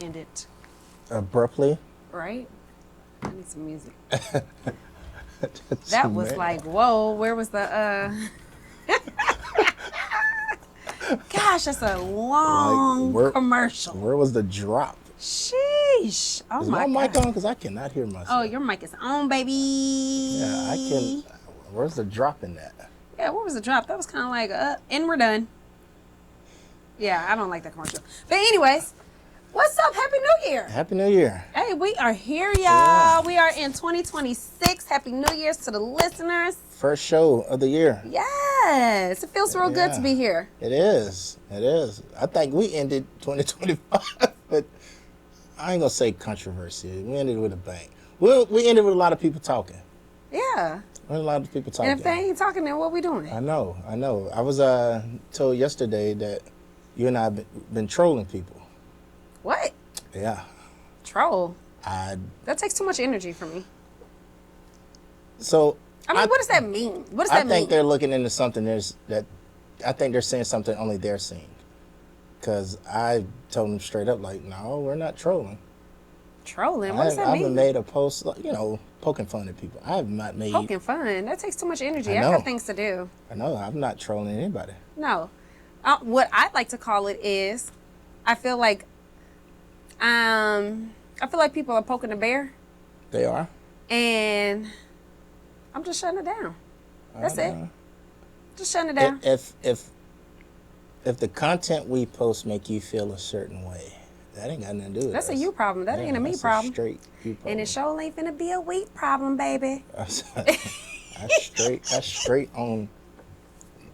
ended. Abruptly. Right? I need some music. That was like, whoa, where was the Gosh, that's a long commercial. Where was the drop? Sheesh. Oh Is my my God. mic on? Because I cannot hear myself. Oh, your mic is on, baby. Yeah, I can. Where's the drop in that? Yeah, what was the drop? That was kind of like, and we're done. Yeah, I don't like that commercial. But anyways, what's up? Happy New Year. Happy New Year. Hey, we are here, y'all. Yeah. We are in 2026. Happy New Year's to the listeners. First show of the year. Yes. It feels real good to be here. It is. It is. I think we ended 2025, but I ain't going to say controversy. We ended with a bang. We ended with a lot of people talking. Yeah. A lot of people talking. And if they ain't talking, then what we doing? I know. I was told yesterday that you and I have been trolling people. What? Yeah. Troll? That takes too much energy for me. So... I mean, what does that mean? What does that mean? I think they're looking into something I think they're saying something only they're seeing. Because I told them straight up, like, no, we're not trolling. Trolling? What does that mean? I haven't made a post, poking fun at people. I have not made... Poking fun? That takes too much energy. I got things to do. I know. I'm not trolling anybody. No. What I'd like to call it is, I feel like people are poking the bear. They are? And I'm just shutting it down. That's it. Just shutting it down. If the content we post make you feel a certain way, that ain't got nothing to do with That's a you problem. That ain't a me problem. A straight you problem. And it sure ain't finna be a weak problem, baby. That's straight on.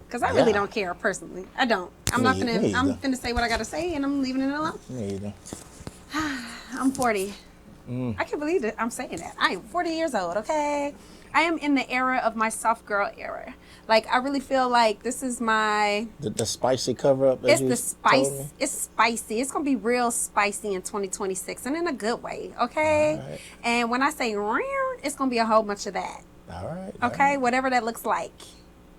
Because I really don't care personally. I don't. I'm finna say what I gotta say and I'm leaving it alone. Me either. I'm 40. I can't believe that I'm saying that. I am 40 years old, okay? I am in the era of my soft girl era. Like, I really feel like this is my... The spicy cover-up? It's the spice. It's spicy. It's going to be real spicy in 2026 and in a good way, okay? Right. And when I say real, it's going to be a whole bunch of that. All right. Okay? Whatever that looks like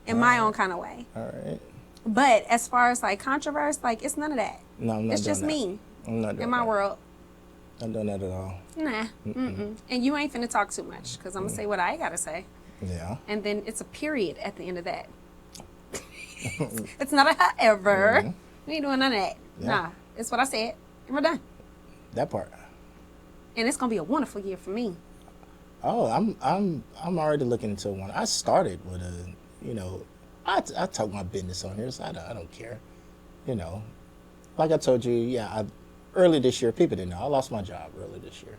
in my own kind of way. All right. But as far as, like, controversy, like, it's none of that. No, I'm not It's just me in my world. I'm not doing that at all. Nah. And you ain't finna talk too much because I'm going to say what I got to say. Yeah. And then it's a period at the end of that. It's not a however. We ain't doing none of that. Yeah. Nah. It's what I said. And we're done. That part. And it's going to be a wonderful year for me. Oh, I'm already looking into one. I started with I talk my business on here, so I don't care. Like I told you, early this year, people didn't know. I lost my job early this year.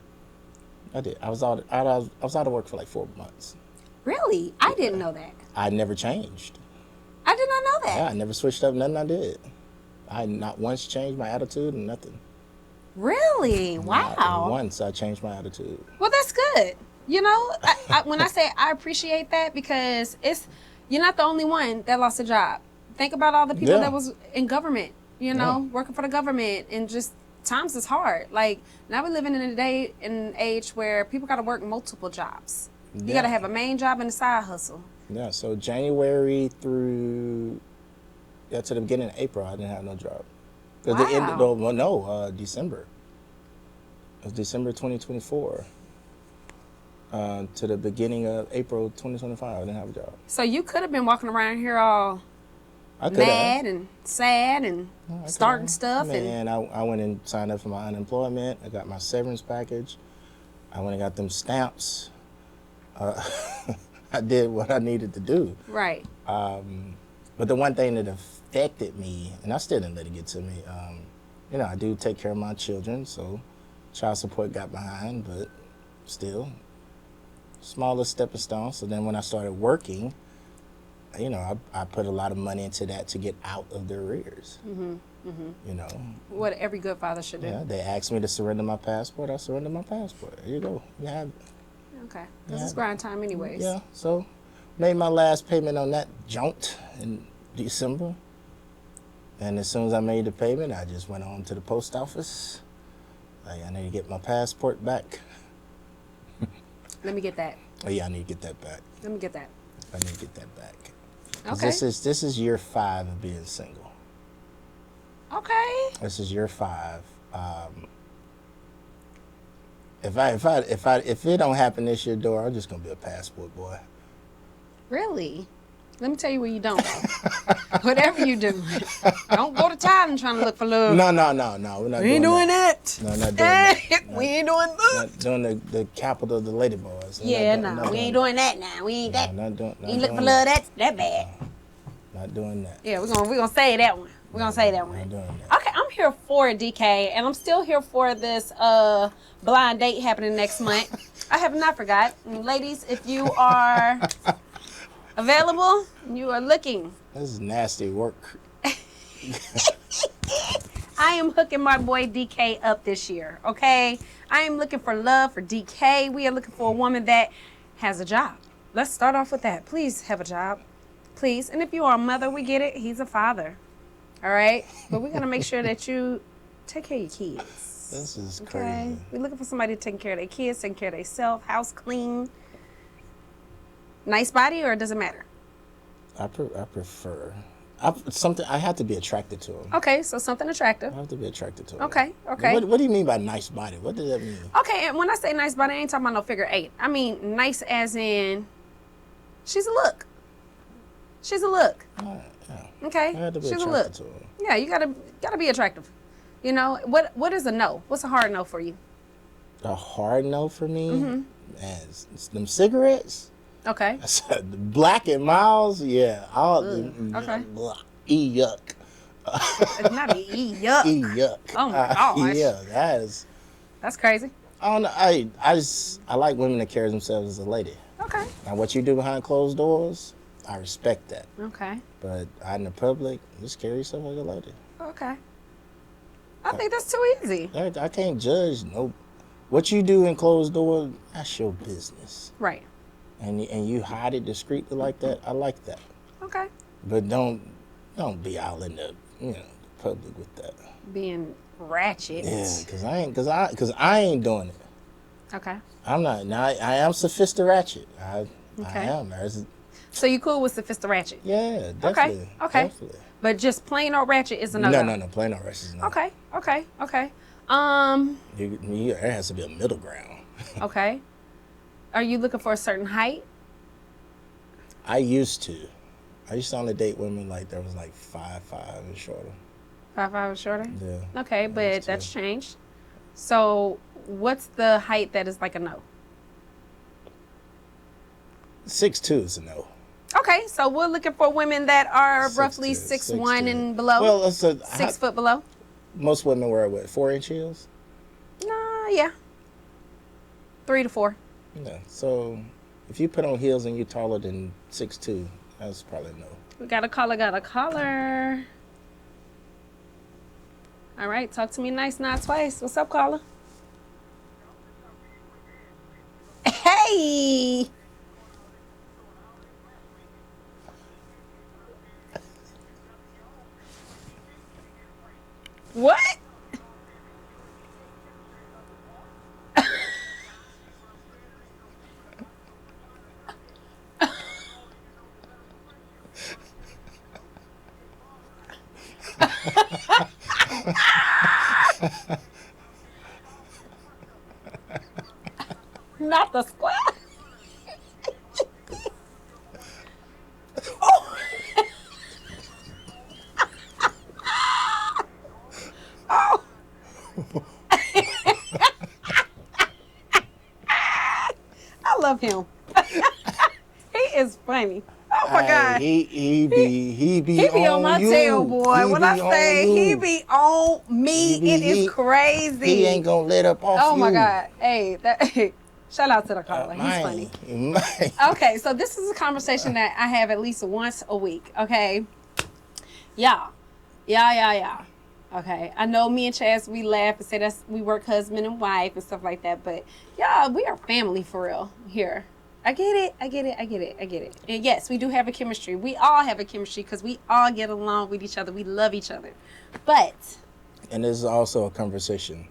I did. I was out of work for like 4 months. Really? I didn't know that. I never changed. I did not know that. Yeah, I never switched up nothing I did. I not once changed my attitude and nothing. Really? Wow. Not once I changed my attitude. Well, that's good. When I say I appreciate that because you're not the only one that lost a job. Think about all the people that was in government, working for the government and just times is hard. Like now we're living in a day and age where people got to work multiple jobs. You got to have a main job and a side hustle. Yeah. So January through to the beginning of April, I didn't have no job. Wow. December. It was December 2024. To the beginning of April 2025, I didn't have a job. So you could have been walking around here all mad and sad and starting stuff. And I went and signed up for my unemployment. I got my severance package. I went and got them stamps. I did what I needed to do. Right. But the one thing that affected me, and I still didn't let it get to me, I do take care of my children, so child support got behind, but still, smaller stepping stone. So then when I started working, I put a lot of money into that to get out of the arrears. What every good father should do. Yeah, they asked me to surrender my passport. I surrendered my passport. There you go. You have it. Okay, because it's grind time anyways. Yeah, so made my last payment on that jaunt in December. And as soon as I made the payment, I just went on to the post office. Like, I need to get my passport back. Let me get that. Oh yeah, I need to get that back. Let me get that. I need to get that back. Okay. This is year 5 of being single. Okay. This is year 5. If it don't happen this year, door, I'm just gonna be a passport boy. Really? Let me tell you where you don't. Whatever you do, don't go to Thailand trying to look for love. No. We're not. We ain't doing that. No, not doing that. We ain't doing that. Not doing the capital of the lady boys. Yeah, no, we ain't doing that now. We ain't that. Not doing. We ain't looking for love. That's that bad. Not doing that. Yeah, we're gonna say that one. We're gonna say that one. Not doing that. Okay, I'm here for DK, and I'm still here for this blind date happening next month. I have not forgot. And ladies, if you are available, you are looking. This is nasty work. I am hooking my boy DK up this year, okay? I am looking for love for DK. We are looking for a woman that has a job. Let's start off with that. Please have a job. Please. And if you are a mother, we get it. He's a father. All right? But we're going to make sure that you take care of your kids. This is Okay? crazy. We're looking for somebody taking care of their kids, taking care of themselves, house clean. Nice body, or does it matter? I prefer. Something I have to be attracted to him. Okay, so something attractive. I have to be attracted to him. Okay. What do you mean by nice body? What does that mean? Okay, and when I say nice body, I ain't talking about no figure 8. I mean nice as in she's a look. She's a look. Yeah. Okay? I have to be She's a attracted look. to him. Yeah, you gotta be attractive. You know, what is a no? What's a hard no for you? A hard no for me? Man, them cigarettes? Okay. Black and Miles? Yeah. Okay. Yuck. It's not an yuck. Yuck. Oh my gosh. Yeah, That's crazy. I don't know. I like women that carry themselves as a lady. Okay. Now, what you do behind closed doors, I respect that. Okay. But out in the public, just carry yourself like a lady. Okay. I think that's too easy. I can't judge. No, what you do in closed doors, that's your business. Right. And you hide it discreetly like that. I like that. Okay. But don't be out in the the public with that. Being ratchet. Yeah, cause I ain't doing it. Okay. I'm not. Now I am sophisticated. I am. So you cool with sophisticated ratchet? Yeah, definitely. Okay. Definitely. But just plain old ratchet is a no. No. Plain old ratchet is no. Okay. There has to be a middle ground. Okay. Are you looking for a certain height? I used to only date women like that was like 5'5" and shorter. 5'5" and shorter? Yeah. Okay, but that's changed. So what's the height that is like a no? 6'2" is a no. Okay, so we're looking for women that are roughly 6'2", 6'1" and below. Well, 6 foot below. Most women wear what, 4-inch heels? Nah, yeah. 3 to 4. Yeah. So if you put on heels and you're taller than 6'2", that's probably no. We got a caller. All right, talk to me nice, not twice. What's up, caller? Hey! What? Not the square. Oh. Oh. I love him. He is funny. Oh my God. He be on my you. tail, boy. When I say he you. be on me, it is crazy. He ain't gonna let up off you. Oh my God. Hey, shout out to the caller. He's funny. Okay, so this is a conversation that I have at least once a week. Okay. Yeah. Okay. I know me and Chaz, we laugh and say we work husband and wife and stuff like that, but yeah, we are family for real here. I get it. And yes, we do have a chemistry. We all have a chemistry because we all get along with each other. We love each other. But. And this is also a conversation.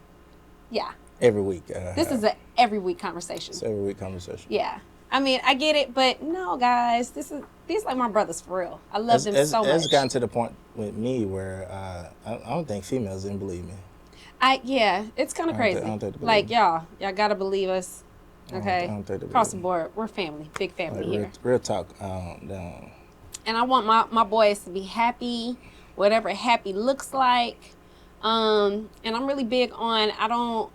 Yeah. Every week. This is an every week conversation. It's every week conversation. Yeah. I mean, I get it, but no, guys, these like my brothers for real. I love them so much. It's gotten to the point with me where I don't think females didn't believe me. It's kind of I don't crazy. think- I don't think they Like believe y'all gotta believe us. Okay, I don't think they across the believe board, we're family, big family Like, here. real talk. And I want my boys to be happy, whatever happy looks like. And I'm really big on, I don't,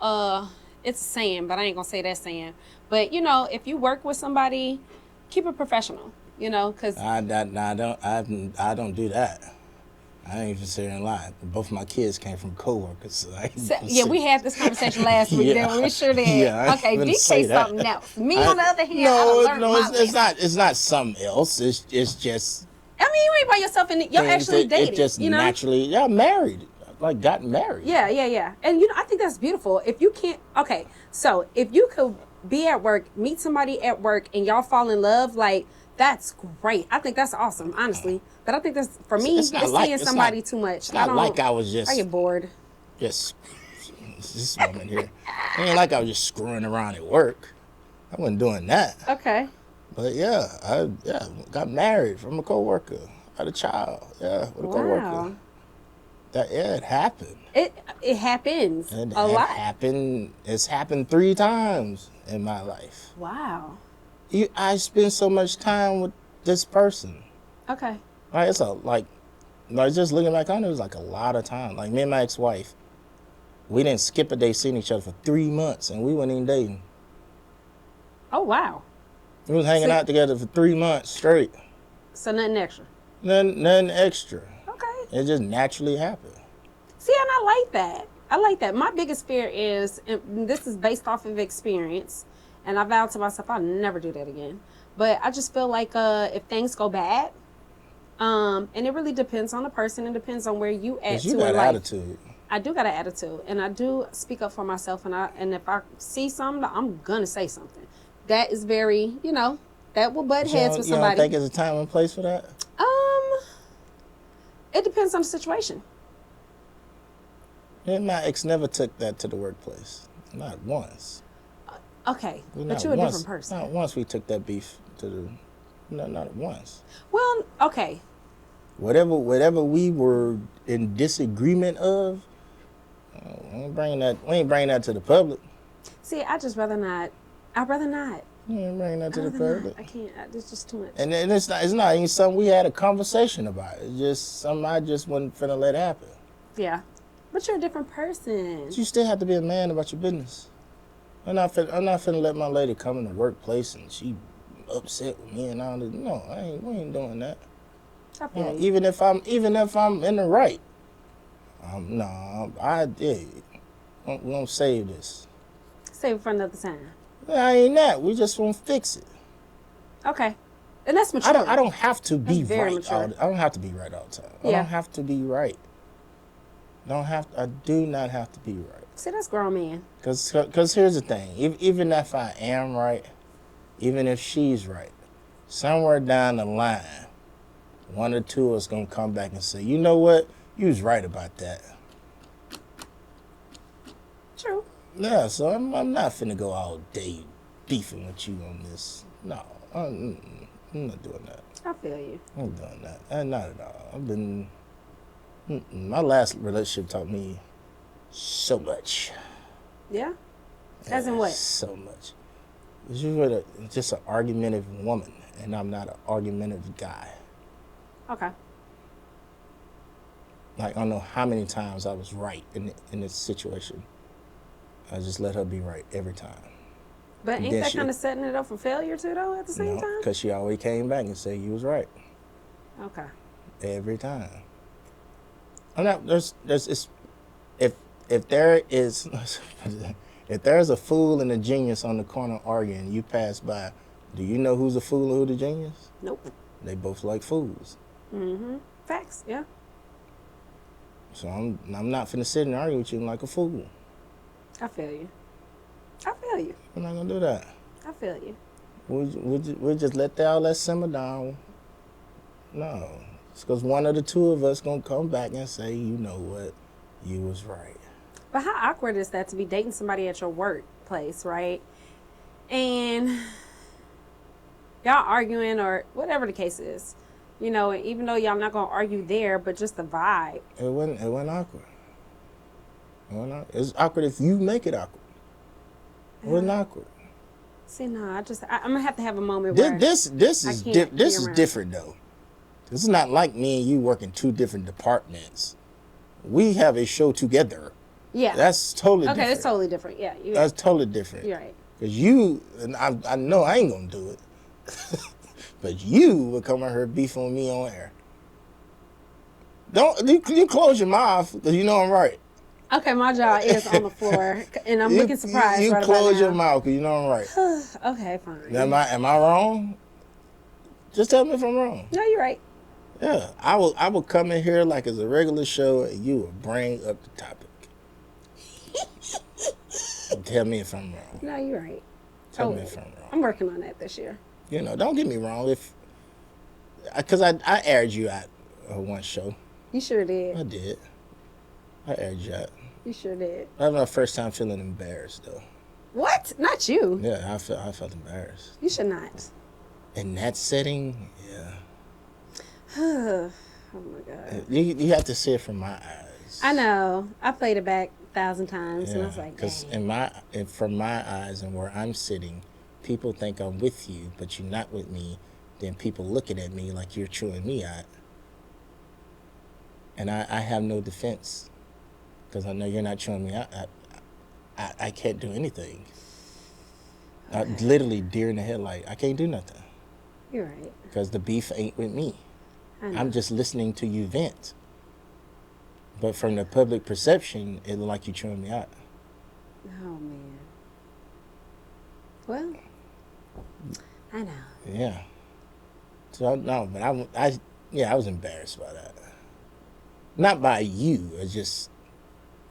it's a saying, but I ain't gonna say that saying. But, if you work with somebody, keep it professional, because I don't do that. I ain't even sitting and lie. Both my kids came from coworkers. So we had this conversation last week. Yeah. Didn't we? Sure did. Yeah, I Okay, wouldn't say DK that. something else. Me, on the other hand, I no, learned my it's lesson. not. It's not something else. It's just. I mean, you ain't by yourself, and you're things actually that dating. It just naturally. Yeah, married. Like got married. Yeah. And I think that's beautiful. If you can't, okay, so if you could be at work, meet somebody at work, and y'all fall in love, like that's great. I think that's awesome, honestly. But I think that's for me, it's seeing somebody too much. It's not like I was just. I get bored. Just this woman here. It ain't like I was just screwing around at work. I wasn't doing that. Okay. But I got married from a coworker. Had a child. Yeah, with a coworker. It happened. It happens a lot. It's happened 3 times in my life. Wow. I spend so much time with this person. Okay. Right, it's just looking back on it, was like a lot of time. Like me and my ex-wife, we didn't skip a day seeing each other for 3 months, and we weren't even dating. Oh wow. We was hanging out together for 3 months straight. So nothing extra. Nothing extra. Okay. It just naturally happened. See, and I like that. I like that. My biggest fear is, and this is based off of experience, and I vowed to myself I'll never do that again. But I just feel like if things go bad, and it really depends on the person. It depends on where you at. You got an attitude. I do got an attitude, and I do speak up for myself. And if I see something, I'm gonna say something. That is very, that will butt heads with somebody. You don't think there's a time and place for that? It depends on the situation. Yeah, my ex never took that to the workplace. Not once. Okay, but you're a different person. Not once we took that beef to the... No, not once. Well, okay. Whatever we were in disagreement of, we ain't bringing that to the public. See, I'd rather not. You ain't bringing that to the public. I can't. It's just too much. And it's not even something we had a conversation about. It's just something I just wasn't finna let happen. Yeah. But you're a different person. But you still have to be a man about your business. I'm not finna let my lady come in the workplace and she upset with me and all this. No, we ain't doing that. Even if I'm in the right. We gonna save this. Save it for another time. I ain't that. We just won't fix it. Okay. And that's mature. I don't have to be right. I don't have to be right all the time. I don't have to be right. I do not have to be right. See, that's grown man. Because here's the thing. Even if I am right, even if she's right, somewhere down the line, one or two of us going to come back and say, you know what? You was right about that. True. Yeah, so I'm not finna go all day beefing with you on this. No, I'm not doing that. I feel you. I'm not doing that. Not at all. My last relationship taught me so much. Yeah? As in what? So much. You were just an argumentative woman, and I'm not an argumentative guy. Okay. Like, I don't know how many times I was right in this situation. I just let her be right every time. But ain't that kind of setting it up for failure too, though, at the same time? Because she always came back and said you was right. Okay. Every time. I'm not. If there is a fool and a genius on the corner arguing, you pass by, do you know who's a fool and who's the genius? Nope. They both like fools. Mm-hmm. Facts. Yeah. So I'm not finna sit and argue with you like a fool. I feel you. I'm not gonna do that. I feel you. We'll just let all that simmer down. No. It's because one of the two of us gonna come back and say, you know what, you was right. But how awkward is that to be dating somebody at your workplace, right? And y'all arguing or whatever the case is, even though y'all not gonna argue there, but just the vibe. It wasn't awkward. Well, no, it's awkward if you make it awkward. It wasn't awkward. See, no, I'm gonna have to have a moment where This is this is different though. This is not like me and you working 2 different departments. We have a show together. Yeah. That's totally different. Okay, it's totally different. Yeah. That's totally different. You're right. Because you, and I know I ain't going to do it, but you would come on here beefing with me on air. You close your mouth because you know I'm right. Okay, my jaw is on the floor, and I'm looking surprised. You right close about your now. mouth because you know I'm right. Okay, fine. Am I wrong? Just tell me if I'm wrong. No, you're right. Yeah, I will come in here like it's a regular show, and you will bring up the topic. And tell me if I'm wrong. No, you're right. Tell me if I'm wrong. I'm working on that this year. You know, don't get me wrong. Because I aired you at one show. You sure did. I did. I aired you out. You sure did. That was my first time feeling embarrassed, though. What? Not you. Yeah, I felt embarrassed. You should not. In that setting, yeah. Oh my God. You have to see it from my eyes. I know. I played it back 1,000 times, and I was like, because dang. from my eyes and where I'm sitting, people think I'm with you, but you're not with me. Then people looking at me like you're chewing me out. And I have no defense because I know you're not chewing me out. I can't do anything. Okay. Literally deer in the headlight. I can't do nothing. You're right. Because the beef ain't with me. I'm just listening to you vent. But from the public perception, it look like you chewing me out. Oh, man. Well, I know. Yeah. So, no, but I was embarrassed by that. Not by you. It's just...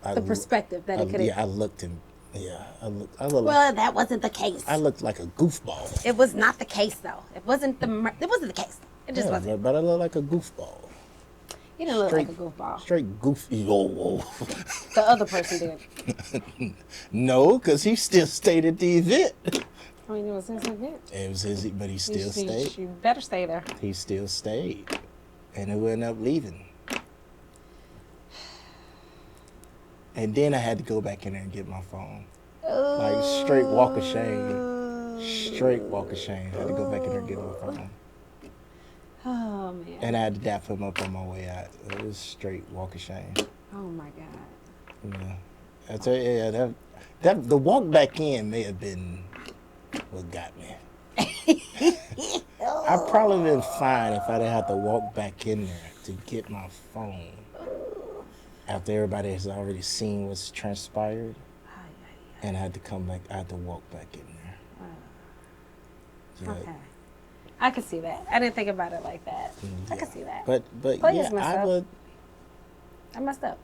The perspective that it could have... Yeah, I looked and... Yeah, I looked well, that wasn't the case. I looked like a goofball. It was not the case, though. It wasn't the case. It just wasn't. But I look like a goofball. You didn't look like a goofball. Straight goofy. Oh. The other person did. No, because he still stayed at the event. I mean, it was his event. It was his, but he still stayed. You better stay there. He still stayed. And he ended up leaving. And then I had to go back in there and get my phone. Like, straight walk of shame. Straight walk of shame. I had to go back in there and get my phone. Oh, man. And I had to dap him up on my way out. It was straight walk of shame. Oh, my God. Yeah. I tell you, yeah, that the walk back in may have been what got me. I'd probably been fine if I didn't have to walk back in there to get my phone. After everybody has already seen what's transpired, and I had to come back, I had to walk back in there. Okay. I can see that. I didn't think about it like that. Yeah. I can see that. But yeah, I messed up.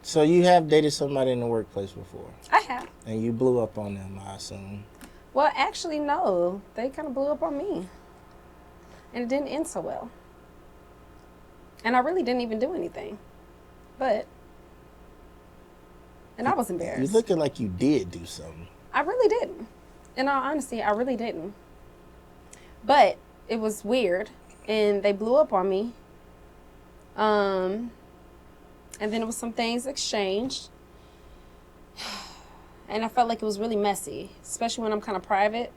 So you have dated somebody in the workplace before? I have. And you blew up on them, I assume. Well, actually, no. They kind of blew up on me. And it didn't end so well. And I really didn't even do anything. And I was embarrassed. You're looking like you did do something. I really didn't. In all honesty, I really didn't. But it was weird, and they blew up on me. And then it was some things exchanged. And I felt like it was really messy, especially when I'm kind of private.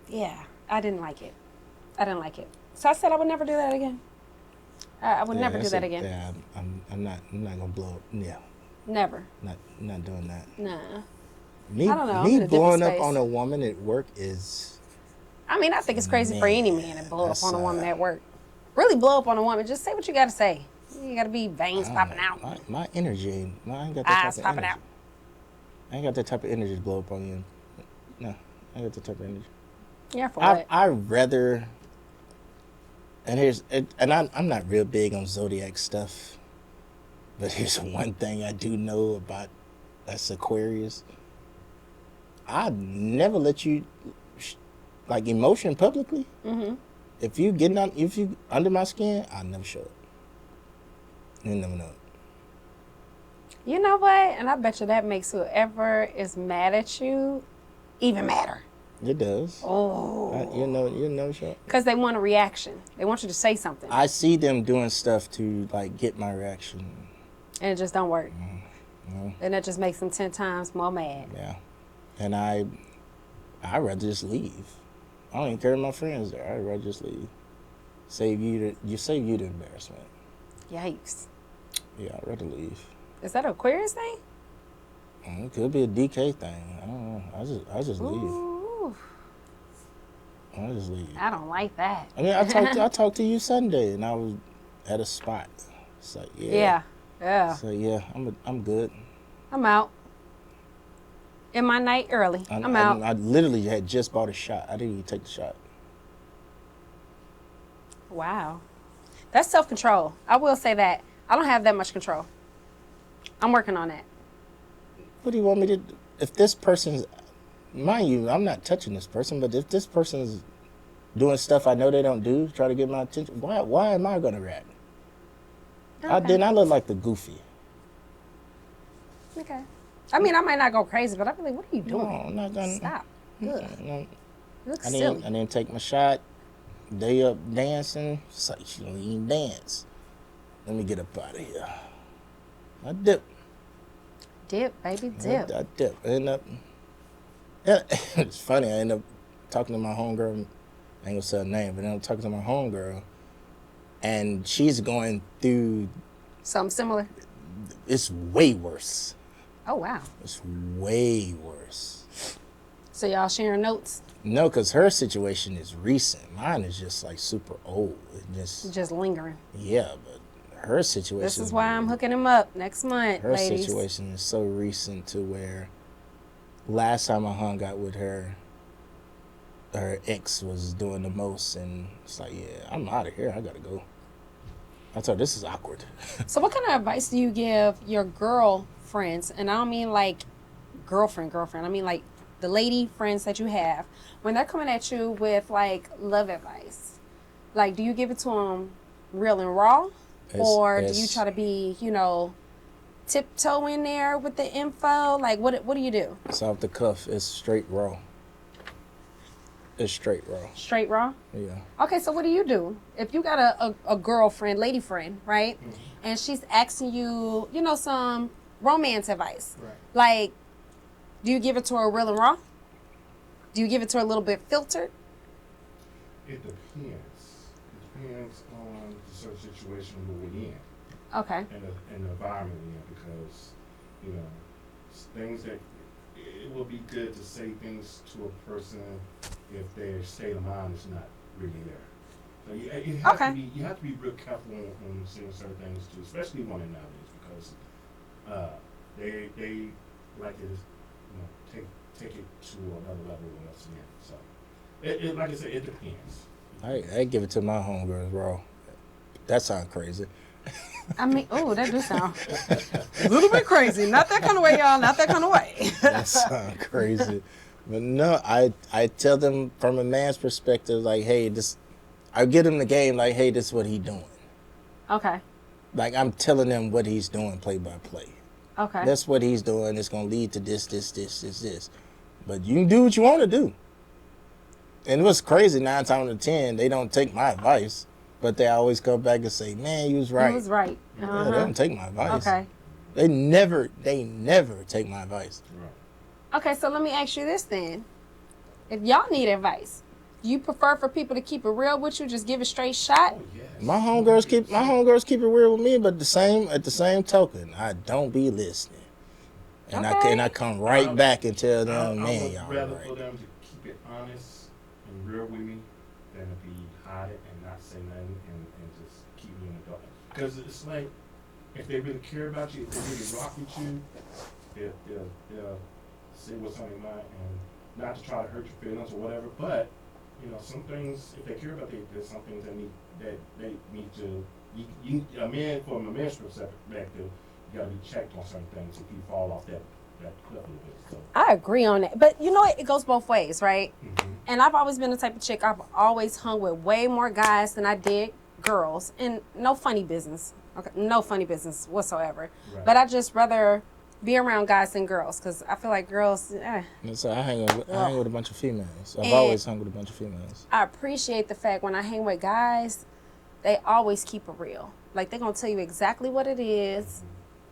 Yeah, I didn't like it. So I said I would never do that again. I would never do that again. Yeah, I'm not gonna blow up. Yeah. Never. Not doing that. Nah. Me, I don't know. Me blowing up on a woman at work is... I mean, I think it's crazy for any man to blow up on a woman at work. Really blow up on a woman. Just say what you got to say. You got to be veins popping out. My energy, I ain't got that eyes type of popping energy. out. I ain't got that type of energy to blow up on you. No, I ain't got that type of energy. Yeah, for what? I'd rather... And I'm not real big on zodiac stuff, but here's one thing I do know about that's Aquarius. I'd never let you like emotion publicly. Mm-hmm. If you under my skin, I'll never show it. You never know it. You know what? And I bet you that makes whoever is mad at you even madder. It does. Oh. You know, sure. Because they want a reaction. They want you to say something. I see them doing stuff to like get my reaction. And it just don't work. No. And that just makes them 10 times more mad. Yeah. And I'd rather just leave. I don't even care if my friends there. I'd rather just leave. Save you the embarrassment. Yikes. Yeah, I'd rather leave. Is that an Aquarius thing? It could be a DK thing. I don't know. I just leave. Ooh. I just leave. I don't like that. I mean, I talked to you Sunday, and I was at a spot. It's like, yeah. So yeah, I'm good. I'm out. In my night early. I'm out. I literally had just bought a shot. I didn't even take the shot. Wow. That's self-control. I will say that. I don't have that much control. I'm working on that. What do you want me to do? If this person's, mind you, I'm not touching this person, but if this person's doing stuff I know they don't do, try to get my attention, why am I going to react? Okay. I look like the goofy. Okay. I mean, I might not go crazy, but I'll be like, what are you doing? No, I'm not going to. Stop. Ugh. No. You look I silly. didn't take my shot. Day up dancing. It's like, she don't even dance. Let me get up out of here. I dip. Dip, baby, dip. I dip. It's funny. I end up talking to my homegirl. I ain't gonna say her name, but then I'm talking to my homegirl, and she's going through. Something similar. It's way worse. Oh, wow. It's way worse. So y'all sharing notes? No, because her situation is recent. Mine is just like super old. Just lingering. Yeah, but her situation. This is why I'm hooking him up next month, Her ladies. situation is so recent to where last time I hung out with her, her ex was doing the most, and it's like, yeah, I'm out of here. I gotta go. I told her, this is awkward. So what kind of advice do you give your girlfriends? And I don't mean like girlfriend. I mean like the lady friends that you have when they're coming at you with like love advice. Like, do you give it to them real and raw? Or do you try to be, tiptoe in there with the info? Like, what do you do? It's off the cuff. It's straight raw. It's straight raw. Straight raw? Yeah. Okay, so what do you do? If you got a girlfriend, lady friend, right? Mm-hmm. And she's asking you, some romance advice. Right. Like, do you give it to her real and raw? Do you give it to her a little bit filtered? It depends. It depends on the certain situation we're in. Okay. And the environment we're in, because, things that it will be good to say things to a person if their state of mind is not really there. So you have to be real careful on saying certain things to, especially women nowadays, because they like to take it to another level when else again. So it like I said, it depends. I give it to my homegirls raw. That sounds crazy. I mean, oh, that do sound a little bit crazy. Not that kind of way, y'all. Not that kind of way. That sounds crazy. But no, I tell them from a man's perspective, like, hey, I give them the game, like, hey, this is what he doing. Okay. Like, I'm telling them what he's doing play by play. Okay. That's what he's doing. It's going to lead to this. But you can do what you want to do. And what's crazy, 9 times out of 10, they don't take my advice. But they always come back and say, man, you was right. You was right. Yeah, they don't take my advice. Okay. They never take my advice. Right. Okay, so let me ask you this then. If y'all need advice, do you prefer for people to keep it real with you, just give a straight shot? Oh, yes. My homegirls keep it real with me, but at the same token, I don't be listening. And Okay. I come right back and tell them, I man, would y'all rather right. for them to keep it honest and real with me than to be hiding and not say nothing and just keep me in the dark. Because it's like, if they really care about you, if they really rock with you, they'll say what's on their mind, and not to try to hurt your feelings or whatever. But some things, if they care about you, there's some things that they need to. From a man's perspective, you gotta be checked on certain things if you fall off that cliff a little bit. So. I agree on that. But you know what? It goes both ways, right? Mm-hmm. And I've always been the type of chick, I've always hung with way more guys than I did girls. And no funny business. Okay, no funny business whatsoever. Right. But I just rather be around guys than girls because I feel like girls. So I hang with a bunch of females. I've And always hung with a bunch of females. I appreciate the fact when I hang with guys, they always keep it real. Like they're gonna tell you exactly what it is.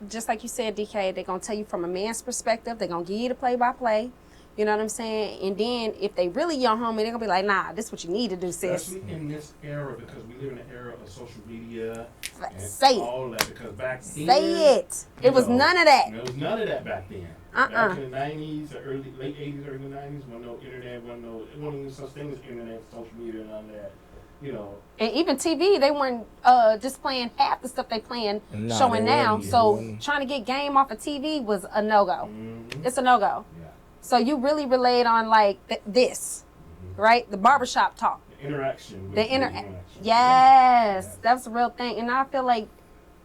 Just like you said, DK, they're gonna tell you from a man's perspective. They're gonna give you the play-by-play. You know what I'm saying? And then if they really your homie, they're gonna be like, nah, this is what you need to do, sis. Especially in this era, because we live in an era of social media and Say all that. Because back then, say it. It was none of that. There was none of that back then. Back in the 90s, the late 80s, early 90s, wasn't no internet, wasn't even such thing as internet, social media, and all that. You know. And even TV, they weren't displaying half the stuff they playing, showing now. So trying to get game off of TV was a no-go. Mm-hmm. It's a no-go. Yeah. So you really relayed on like this, right? The barbershop talk. The interaction. Yes, that's the real thing. And I feel like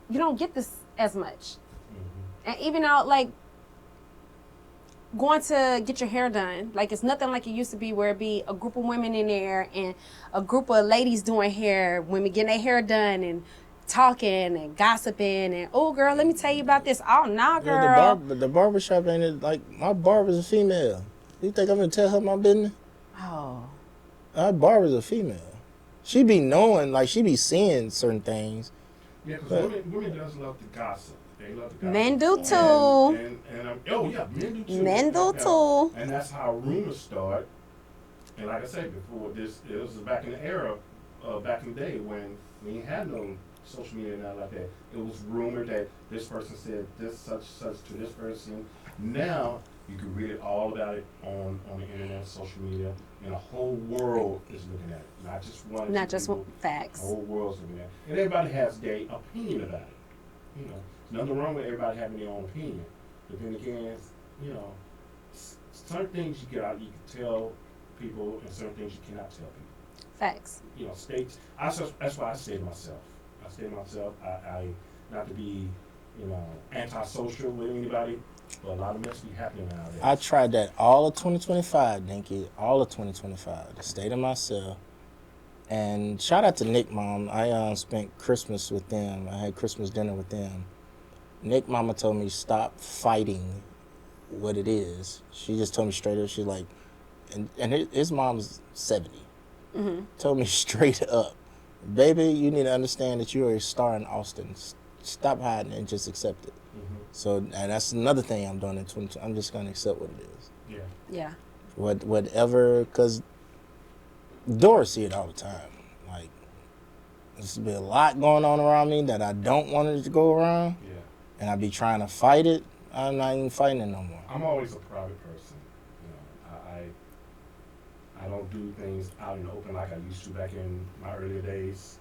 you don't get this as much. Mm-hmm. And even out like going to get your hair done, like it's nothing like it used to be where it be a group of women in there and a group of ladies doing hair, women getting their hair done and talking and gossiping and, oh girl, let me tell you about this. Oh nah, girl. Yeah, the barbershop ain't it, like my barber's a female. You think I'm gonna tell her my business? Oh. My barber's a female. She be knowing, like she be seeing certain things. Yeah, because women does love to gossip. They love to gossip. Men do too. Oh yeah, men do too. Men do too. And that's how rumors start. And like I said before, it was back in the era, back in the day when we ain't had no social media and nothing like that. It was rumored that this person said this such to this person. Now you can read it all about it on the internet, social media, and the whole world is looking at it. Not just one. Not just people, facts. The whole world's looking at it, and everybody has their opinion about it. You know, there's nothing wrong with everybody having their own opinion. But then again, you know, certain things you can tell people, and certain things you cannot tell people. Facts. You know, states. That's why I say to myself. I not to be, you know, antisocial with anybody, but a lot of mess be happening nowadays. I tried that all of 2025, Dinky, all of 2025, to stay to myself. And shout out to Nick Mom. I spent Christmas with them. I had Christmas dinner with them. Nick Mama told me stop fighting what it is. She just told me straight up. She's like, and his mom's 70. Mm-hmm. Told me straight up, baby, you need to understand that you are a star in Austin. Stop hiding and just accept it. Mm-hmm. So, and that's another thing I'm doing in 2020. I'm just going to accept what it is. Yeah. Yeah. Whatever, because Doris see it all the time. Like, there's been a lot going on around me that I don't want it to go around. Yeah. And I be trying to fight it. I'm not even fighting it no more. I'm always a private person. You know, I don't do things out in the open like I used to back in my earlier days.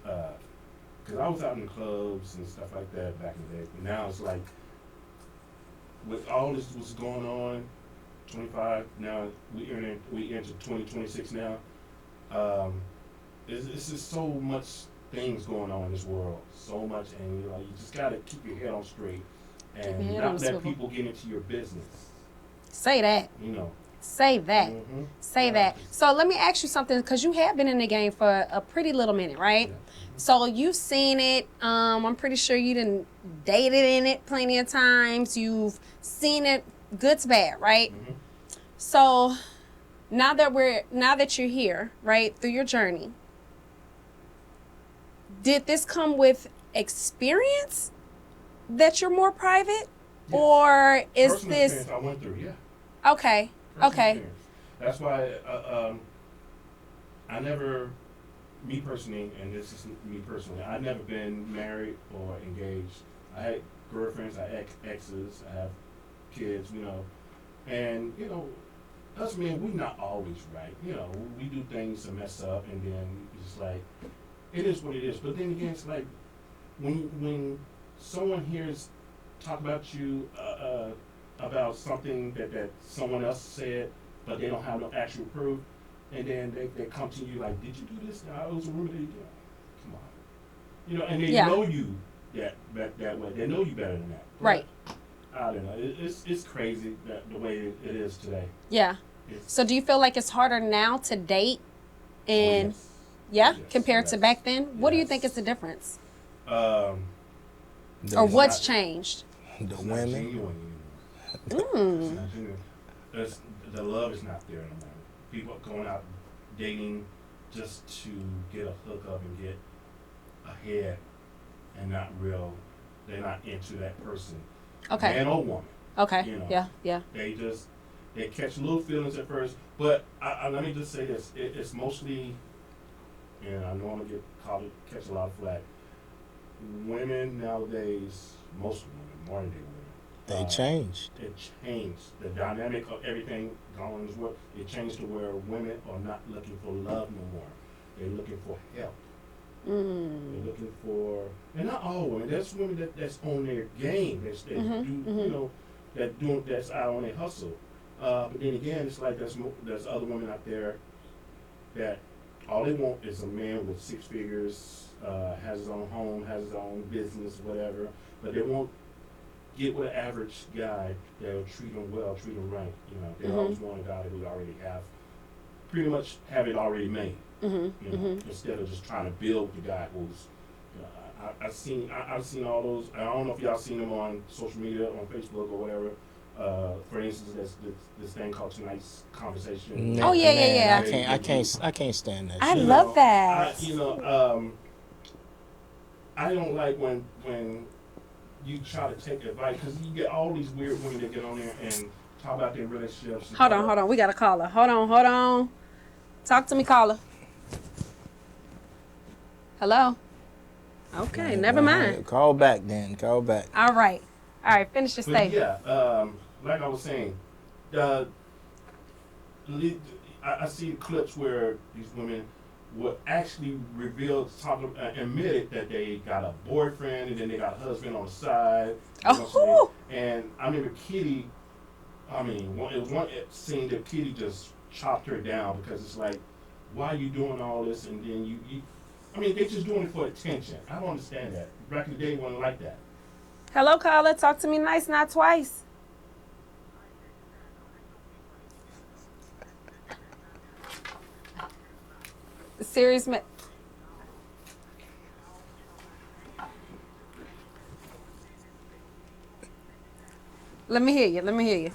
Because I was out in clubs and stuff like that back in the day. But now it's like, with all this what's going on, 25, now we enter 2026 now. It's just so much things going on in this world. So much, and you just got to keep your head on straight. And not let people get into your business. Say that. You know. Say that. Mm-hmm. Say that. So let me ask you something, because you have been in the game for a pretty little minute, right? Yeah. Mm-hmm. So you've seen it. I'm pretty sure you done dated in it plenty of times. You've seen it, good to bad, right? Mm-hmm. So now that you're here, right, through your journey, did this come with experience that you're more private? Yes. Or is personal this experience I went through, yeah. Okay. Personal okay. Experience. That's why I never, me personally, and this is me personally, I've never been married or engaged. I had girlfriends, I had exes, I have kids, you know, and, you know, us men, we're not always right. You know, we do things to mess up, and then it's like, it is what it is. But then again, it's like, when someone hears talk about you about something that someone else said, but they don't have no actual proof, and then they come to you like, did you do this? No, it was a rumor that you did. Come on. You know, and they know you that way. They know you better than that. Right. I don't know. It's crazy the way it is today. Yeah. So do you feel like it's harder now to date and compared to back then? What do you think is the difference? Or what's changed? The women. It's not genuine. The love is not there no more. People going out dating just to get a hookup and get ahead, and not real. They're not into that person, Okay. man or woman. Okay. You know. Yeah. They catch little feelings at first, but let me just say this: it's mostly, and I know I'm gonna catch a lot of flack. Women nowadays, most women, modern day women, They changed. it changed. The dynamic of everything going as well. It changed to where women are not looking for love no more. They're looking for help. They're looking for, and not all women. There's women that's on their game. That's out on their hustle. But then again, it's like there's other women out there that all they want is a man with 6 figures, has his own home, has his own business, whatever. But they won't get with an average guy that'll treat them well, treat them right. They always want a guy that we already pretty much have it already made. Instead of just trying to build the guy who's. I've seen all those. I don't know if y'all seen them on social media, on Facebook or whatever. For instance, there's this thing called Tonight's Conversation. Oh, yeah. I can't stand that. I shit. love that. I don't like when you try to take advice, because you get all these weird women that get on there and talk about their relationships. Hold on. We got a caller. Hold on. Talk to me, caller. Hello? Okay, never mind. Call back then. Call back. All right. Finish your statement. Yeah, like I was saying, I see clips where these women will actually admitted that they got a boyfriend and then they got a husband on the side. And I remember Kitty, it was one scene that Kitty just chopped her down, because it's like, why are you doing all this? And then they're just doing it for attention. I don't understand that. Back in the day, it wasn't like that. Hello, caller. Talk to me nice, not twice. Serious Let me hear you.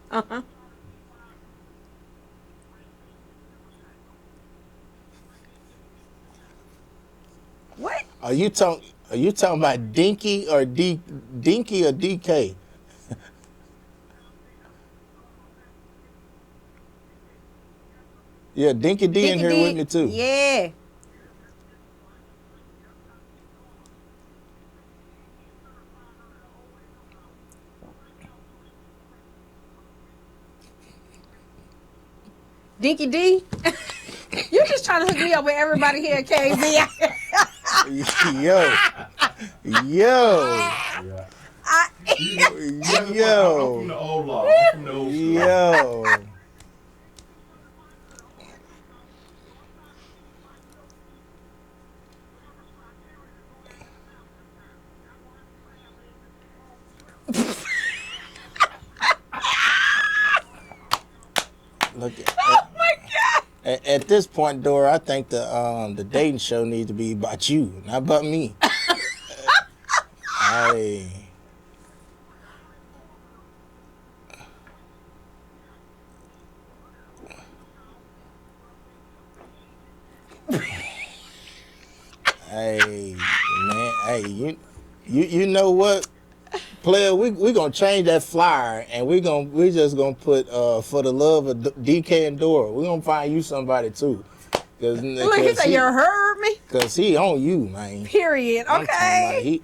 Uh-huh. What? Are you talking about Dinky or DK? Yeah, Dinky D in here with me too. Yeah. Dinky D? You just trying to hook me up with everybody here at KAZI. Yo. Yeah. I'm from the old law. I'm from the old school. Yo. Look Oh my God! At this point, Dora, I think the dating show needs to be about you, not about me. Hey. Hey, man. Hey, you know what? Player, we gonna change that flyer, and we just gonna put for the love of DK and Dora. We gonna find you somebody too. Look, he said you heard me. Cause he on you, man. Period. Okay.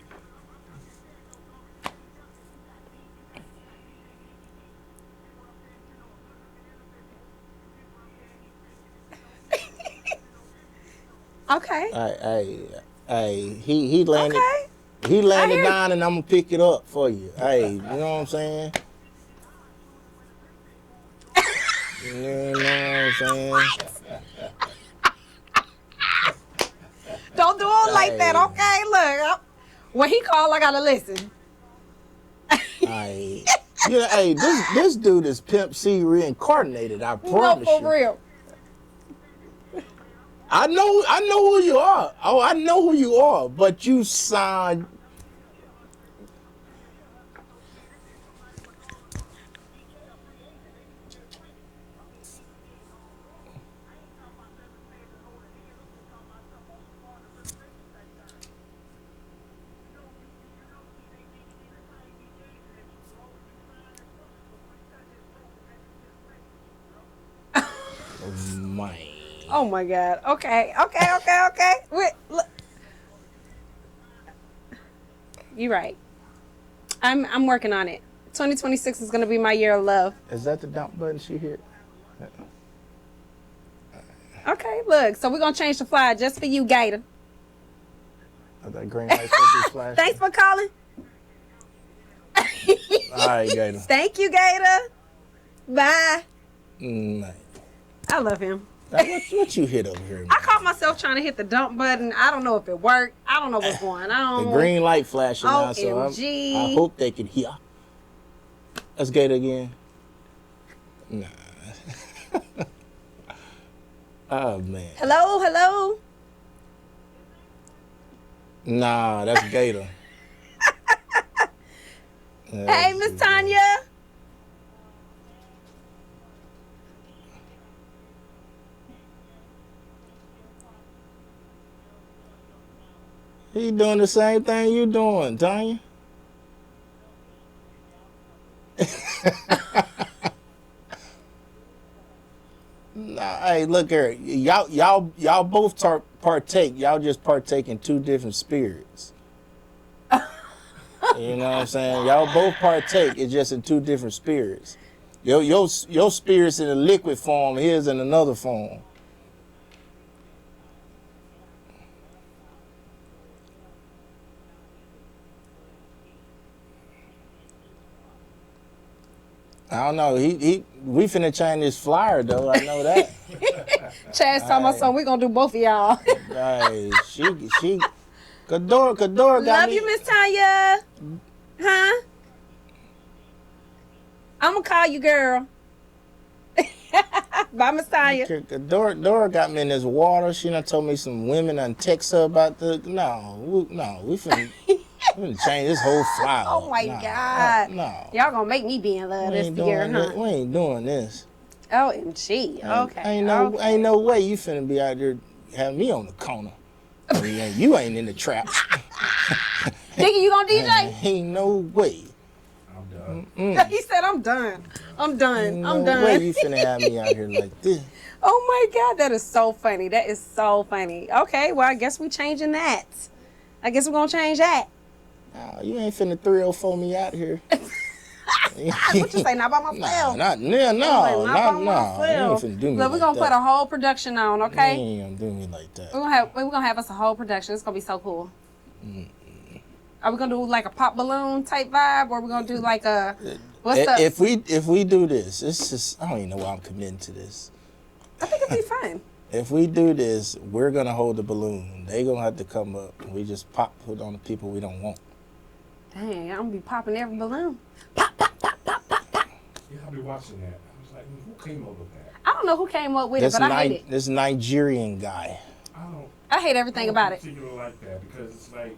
Okay. Hey, he landed. Okay. He landed down, and I'm gonna pick it up for you. Hey, you know what I'm saying? You know what I'm saying? Don't do it like that, okay? Look, when he call, I gotta listen. Hey, this dude is Pimp C reincarnated. I promise No, you. for real. I know who you are. Oh, I know who you are. But you sound. Man. Oh my God. Okay. Wait, look. You're right. I'm working on it. 2026 is gonna be my year of love. Is that the dump button she hit? Okay, look. So we're gonna change the flyer just for you, Gator. Oh, that green light supposed to be flashing? Thanks for calling. All right, Gator. Thank you, Gator. Bye. Man. I love him. Now, what you hit over here, man? I caught myself trying to hit the dump button. I don't know if it worked. I don't know what's going on. The green light flashing now, so OMG. I hope they can hear. Let's get it again. Nah. Oh, man. Hello? Nah, that's Gator. Hey, Miss Tanya. He doing the same thing you doing, Tanya. Nah, hey, look here. Y'all both partake. Y'all just partake in two different spirits. You know what I'm saying? Y'all both partake. It's just in two different spirits. Your spirit's in a liquid form. His in another form. I don't know. We finna change this flyer though. I know that. Chad's talking about something. We're gonna do both of y'all. Hey, she Kadora got Love me. you, Miss Tanya. Huh? I'm gonna call you, girl. Bye, Miss Tanya. Dora got me in this water. She done told me some women done text her about the. We finna change this whole flyer. Oh my God. No. Y'all gonna make me be in love this year, huh? We ain't doing this. OMG. Okay. Ain't no way you finna be out there having me on the corner. You ain't in the trap. Nigga, you gonna DJ? Ain't no way. I'm done. He said, I'm done. I'm done. Ain't I'm no done. way you finna have me out here like this. Oh my God, that is so funny. That is so funny. Okay, well, I guess we changing that. I guess we're gonna change that. No, you ain't finna 304 me out here. What you say? Not by myself. Not by myself. You ain't finna do me Look, like we're gonna that. put a whole production on, okay? You ain't gonna do me like that. We're gonna have us a whole production. It's gonna be so cool. Are we gonna do like a pop balloon type vibe, or are we gonna do like a If we do this, it's just I don't even know why I'm committing to this. I think it'd be fun. If we do this, we're gonna hold the balloon. They gonna have to come up. And we just put on the people we don't want. Dang, I'm gonna be popping every balloon. Yeah, I'll be watching that. I was like, who came up with that? I don't know who came up with it, but I hate it. This Nigerian guy. I hate everything about it. I don't particularly like that because it's like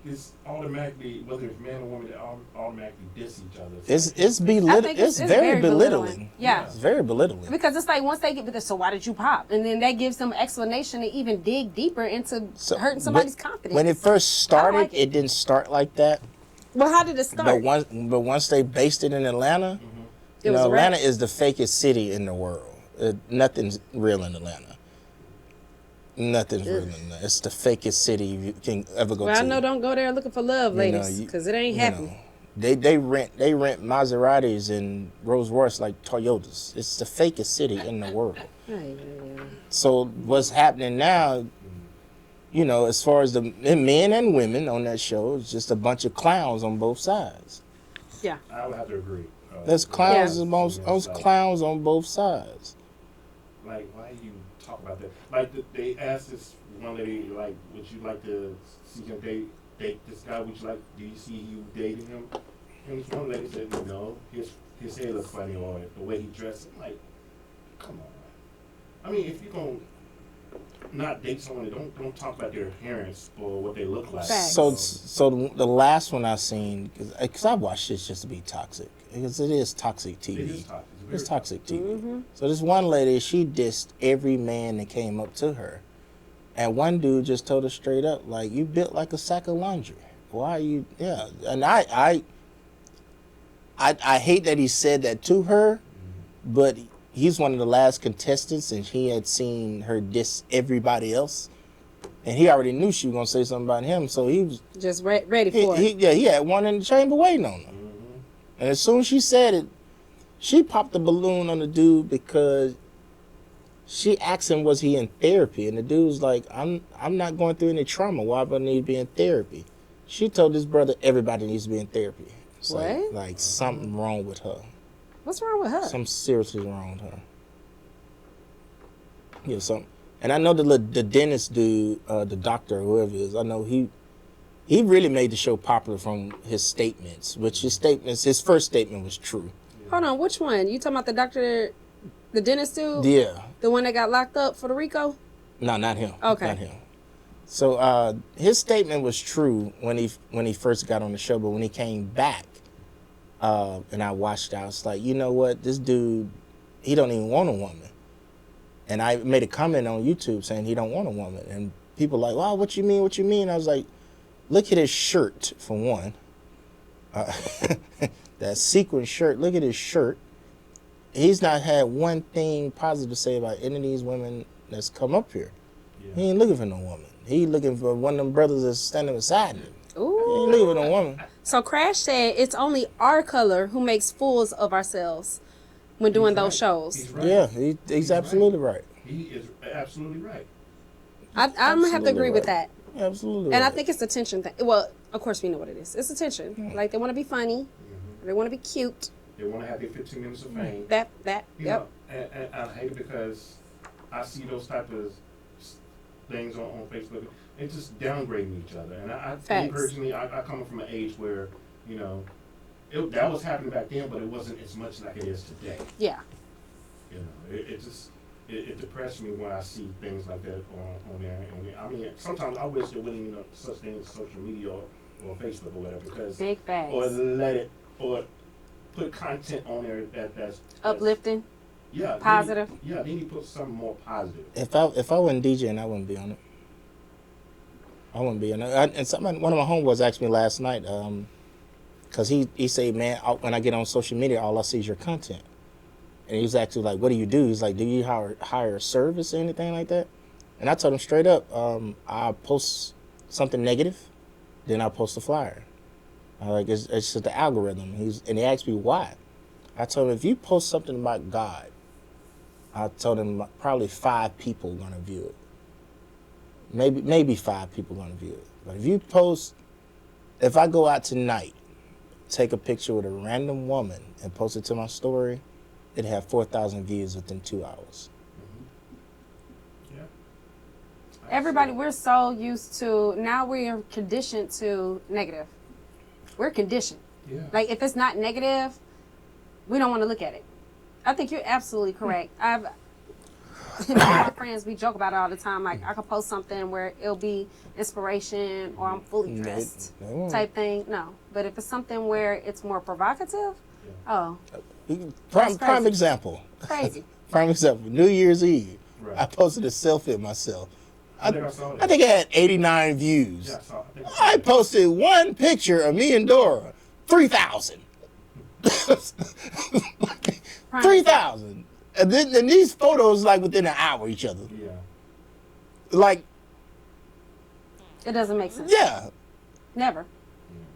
it's automatically, whether it's man or woman, they automatically diss each other. It's very belittling. Yeah. It's very belittling. Because it's like once they get this, so why did you pop? And then that gives them explanation to even dig deeper into hurting somebody's confidence. When it first started, like it didn't start like that. Well, how did it start? But once they based it in Atlanta, Atlanta is the fakest city in the world. Nothing's real in Atlanta. Nothing's real in Atlanta. It's the fakest city you can ever go to. Well, I know don't go there looking for love, ladies, because it ain't happening. They rent Maseratis and Rolls Royce like Toyotas. It's the fakest city in the world. So what's happening now, as far as the men and women on that show, it's just a bunch of clowns on both sides. Yeah. I would have to agree. There's clowns clowns on both sides. Like, why you talk about that? Like, they asked this one lady, like, would you like to see him date this guy? Would you like? Do you see you dating him? And this one lady said, no. His hair looks funny, or the way he dressed. I'm like, come on. I mean, if you're gonna not date someone, don't talk about their appearance or what they look like. Facts. So the last one I seen, because I watched this just to be toxic, because it is toxic TV. It is toxic. It's toxic TV. Mm-hmm. So this one lady, she dissed every man that came up to her, and one dude just told her straight up, like, you built like a sack of laundry. Why are you? Yeah, and I hate that he said that to her, but he's one of the last contestants, and he had seen her diss everybody else, and he already knew she was gonna say something about him, so he was Just ready for it. he had one in the chamber waiting on her. And as soon as she said it, she popped the balloon on the dude because she asked him, was he in therapy? And the dude's like, I'm not going through any trauma. Why would I need to be in therapy? She told his brother everybody needs to be in therapy. It's What? like something wrong with her. What's wrong with her? Something seriously wrong with her. Yeah, something. And I know the dentist dude, the doctor, whoever it is, I know he really made the show popular from his statements, his first statement was true. Hold on, which one? You talking about the doctor, the dentist dude? Yeah. The one that got locked up for the RICO? No, not him. Okay. Not him. So his statement was true when he first got on the show, but when he came back, and I watched, I was like, you know what? This dude, he don't even want a woman. And I made a comment on YouTube saying he don't want a woman. And people like, wow, what you mean? What you mean? I was like, look at his shirt, for one. That sequin shirt, look at his shirt. He's not had one thing positive to say about any of these women that's come up here. Yeah. He ain't looking for no woman. He looking for one of them brothers that's standing beside him. Ooh. He ain't looking for no woman. So Crash said it's only our color who makes fools of ourselves when doing those shows. He's right. Yeah, he's absolutely right. He is absolutely right. I'm going to have to agree with that. Absolutely. And right. I think it's attention thing. Well, of course we know what it is. It's attention. Yeah. Like they want to be funny. They want to be cute. They want to have their 15 minutes of fame. That, You yep. know, and I hate it because I see those type of things on Facebook. It's just downgrading each other. And me personally, I come from an age where, you know, that was happening back then, but it wasn't as much like it is today. Yeah. You know, it depressed me when I see things like that on there. And I mean, sometimes I wish there wasn't such things as social media or Facebook or whatever, because Big facts. or put content on there that's Uplifting. Yeah. Positive. They need to put something more positive. If I wasn't DJing, I wouldn't be on it. I wouldn't be on it. And one of my homeboys asked me last night, because he said, man, when I get on social media, all I see is your content. And he was actually like, what do you do? He's like, do you hire a service or anything like that? And I told him straight up, I post something negative, then I post a flyer. It's just the algorithm. And he asked me why. I told him, if you post something about God, I told him probably 5 people are going to view it. Maybe 5 people are going to view it. But if I go out tonight, take a picture with a random woman and post it to my story, it'd have 4,000 views within 2 hours. Mm-hmm. Yeah. Everybody, we're so used to, now we are conditioned to negative. We're conditioned. Yeah. Like, if it's not negative, we don't want to look at it. I think you're absolutely correct. My friends, we joke about it all the time. Like, I could post something where it'll be inspiration or I'm fully dressed type thing. No. But if it's something where it's more provocative, Prime example. Crazy. Prime example. New Year's Eve. Right. I posted a selfie of myself. I saw that. I think I had 89 views. Yeah, I posted one picture of me and Dora. 3,000. 3,000. And these photos like within an hour each other. Yeah. Like, It doesn't make sense. yeah. Never.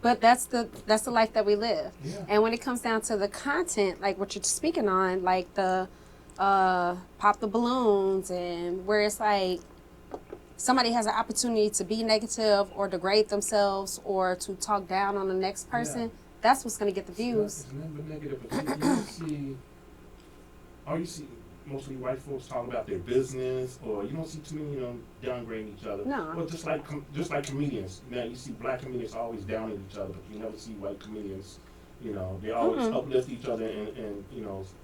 But that's the life that we live. Yeah. And when it comes down to the content, like what you're speaking on, like the pop the balloons, and where it's like somebody has an opportunity to be negative or degrade themselves or to talk down on the next person, that's what's going to get the views. It's never negative, but you see mostly white folks talk about their business, or you don't see too many downgrading each other. No. Well, just like comedians. Now you see black comedians always downing each other, but you never see white comedians. They always uplift each other and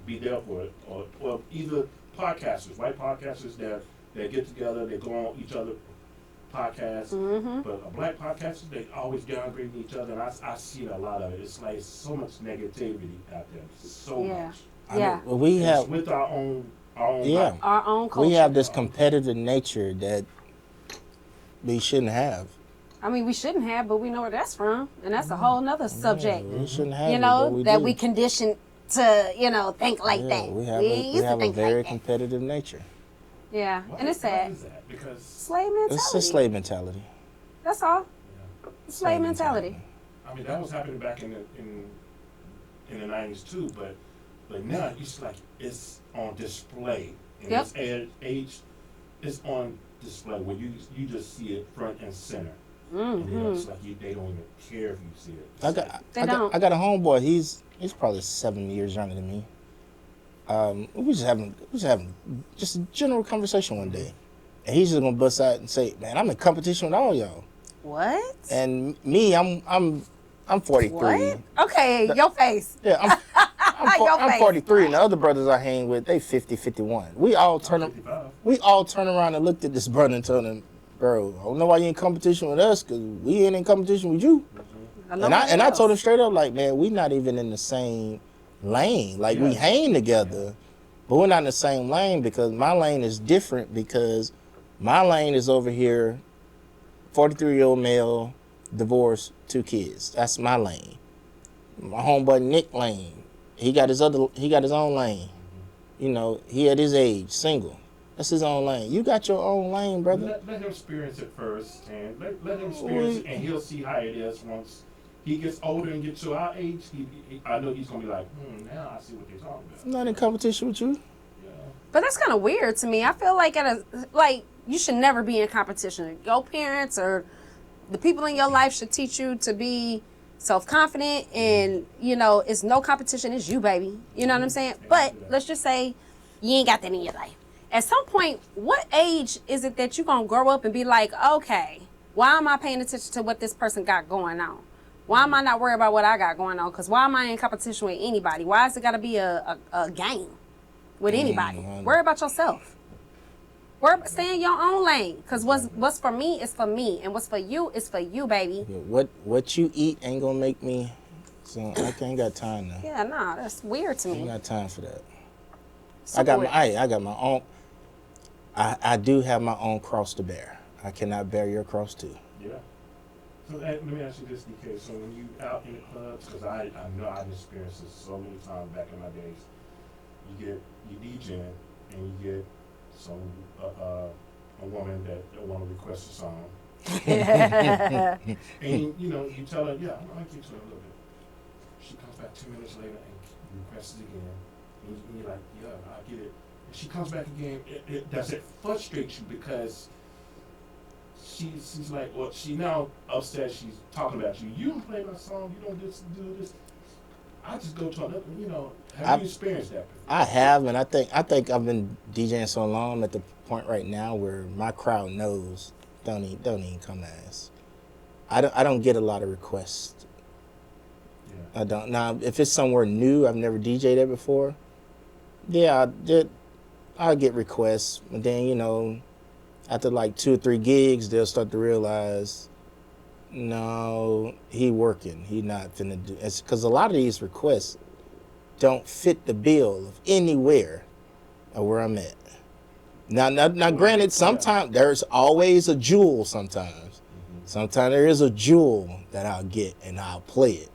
be there for it, or either podcasters, white podcasters that get together, they go on each other podcasts, but a black podcaster, they always downgrading each other, and I see a lot of it. It's like so much negativity out there, so much. Yeah. Well, we It's have with our own our own culture. we have this competitive nature that we shouldn't have. I mean, we shouldn't have, but we know where that's from, and that's a whole nother subject. We shouldn't have You it, know, but we that do. we conditioned to, you know, think like that. We have used to a think very like that. competitive nature. Yeah, Why- and it's why sad. is that? Because Slave mentality. It's a slave mentality. That's all. yeah. Slave mentality. I mean, that was happening back in the 90s too, but now it's like it's on display. In Yep. this age, it's on display where you just see it front and center. And then it's like they don't even care if you see it. I don't. got a homeboy. He's probably 7 years younger than me. We was having just a general conversation one day, and he's just gonna bust out and say, "Man, I'm in competition with all y'all." What? And me, I'm 43. What? Okay, your face. Yeah, Your I'm face. 43, and the other brothers I hang with, they 50, 51. We all turn around and looked at this brother and told him, "Bro, I don't know why you in competition with us, because we ain't in competition with you." I told him straight up, like, man, we not even in the same lane. Like, we hang together, but we're not in the same lane, because my lane is different, because my lane is over here, 43-year-old male, divorced, 2 kids. That's my lane. My homeboy Nick lane, he got his own lane. You know, he at his age, single. That's his own lane. You got your own lane, brother. Let him experience it first, and let him experience it, and he'll see how it is once he gets older and gets to our age. I know he's gonna be like, now I see what they're talking about. I'm not in competition with you. Yeah. But that's kind of weird to me. I feel like you should never be in competition. Your parents or the people in your life should teach you to be self-confident, and you know, it's no competition. It's you, baby. You know what I'm saying? But let's just say you ain't got that in your life. At some point, what age is it that you're gonna grow up and be like, okay, why am I paying attention to what this person got going on? Why am I not worried about what I got going on? Because why am I in competition with anybody? Why is it got to be a game with anybody? Worry about yourself. Stay in your own lane. Because what's for me is for me. And what's for you is for you, baby. Yeah, what you eat ain't gonna make me. So I ain't got time now. Yeah, nah, that's weird to I ain't me. got time for that. Super weird. I got my own. I do have my own cross to bear. I cannot bear your cross too. Yeah. So let me ask you this, DK. So when you out in the clubs, because I know I've experienced this so many times back in my days, you DJing and you get some a woman that want to request a song, and you know you tell her, yeah, I like you to a little bit. She comes back 2 minutes later and requests it again, and you're like, yeah, I get it. And she comes back again. Does it frustrate you because she's like, well, she now upset. She's talking about you. You don't play my song. You don't do this. I just go to another. You know, have you experienced that before? I have, and I think I've been DJing so long. I'm at the point right now where my crowd knows. Don't even come to us. I don't get a lot of requests. Yeah. I don't. Now, if it's somewhere new, I've never DJed there before. Yeah, I'll get requests, but then you know, after like 2 or 3 gigs, they'll start to realize, no, he working. He not finna do. It's because a lot of these requests don't fit the bill of anywhere of where I'm at. Now, granted, sometimes there's always a jewel. Sometimes there is a jewel that I'll get and I'll play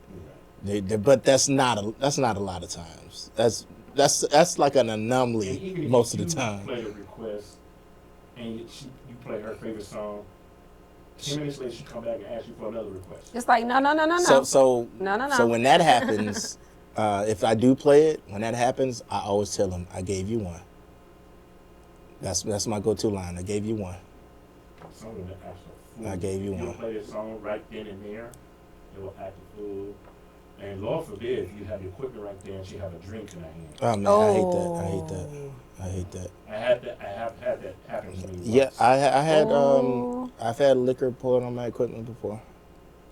it. But that's not a lot of times. That's like an anomaly most of the time. Play a request, and you play her favorite song. 10 minutes later, she come back and ask you for another request. It's like no. So no. when that happens, if I do play it, when that happens, I always tell them I gave you one. That's my go-to line. I gave you one. I gave you one. You'll play this song right then and there. It will act a fool. And Lord forbid, you have the equipment right there and she have a drink in her hand. Oh man, I hate that. I have had that happen to me. Yeah, once. I've had liquor poured on my equipment before.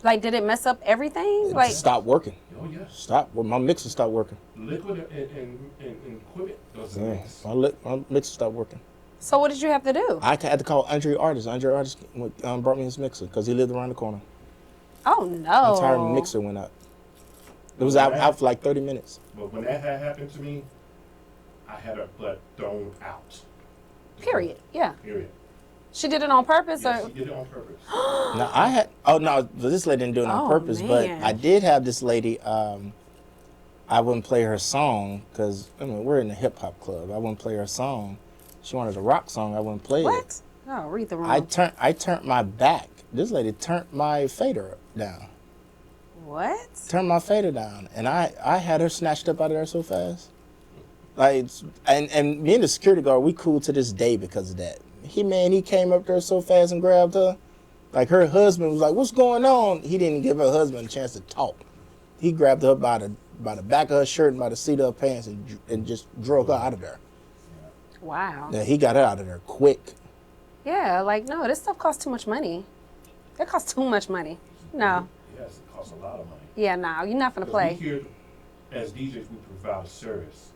Like, did it mess up everything? Like, Stop working. Oh yeah. Stop. Well, my mixer stopped working. Liquid and equipment doesn't Yeah, mix. my mixer stopped working. so what did you have to do? I had to call Andre Artist. Andre Artist brought me his mixer because he lived around the corner. Oh no! The entire mixer went out. It was out for like 30 minutes. But when that had happened to me, I had her butt thrown out. Period. Yeah. Period. She did it on purpose, Yes, or she did it on purpose. Now I had. Oh no, this lady didn't do it on Oh, purpose. But man. I did have this lady. I wouldn't play her song because we're in a hip hop club. I wouldn't play her song. She wanted a rock song. I wouldn't play it. what? Oh, read the room. I turned my back. This lady turned my fader down. What? Turned my fader down, and I had her snatched up out of there so fast. Like, and me and the security guard, we cool to this day because of that. He came up there so fast and grabbed her. Like, her husband was like, "What's going on?" He didn't give her husband a chance to talk. He grabbed her by the back of her shirt and by the seat of her pants and just drove her out of there. Wow. Yeah, he got her out of there quick. Yeah, like, no, this stuff costs too much money. It costs too much money. No. Yes, it costs a lot of money. Yeah, no, you're not gonna 'Cause play. We here, as DJs, we provide a service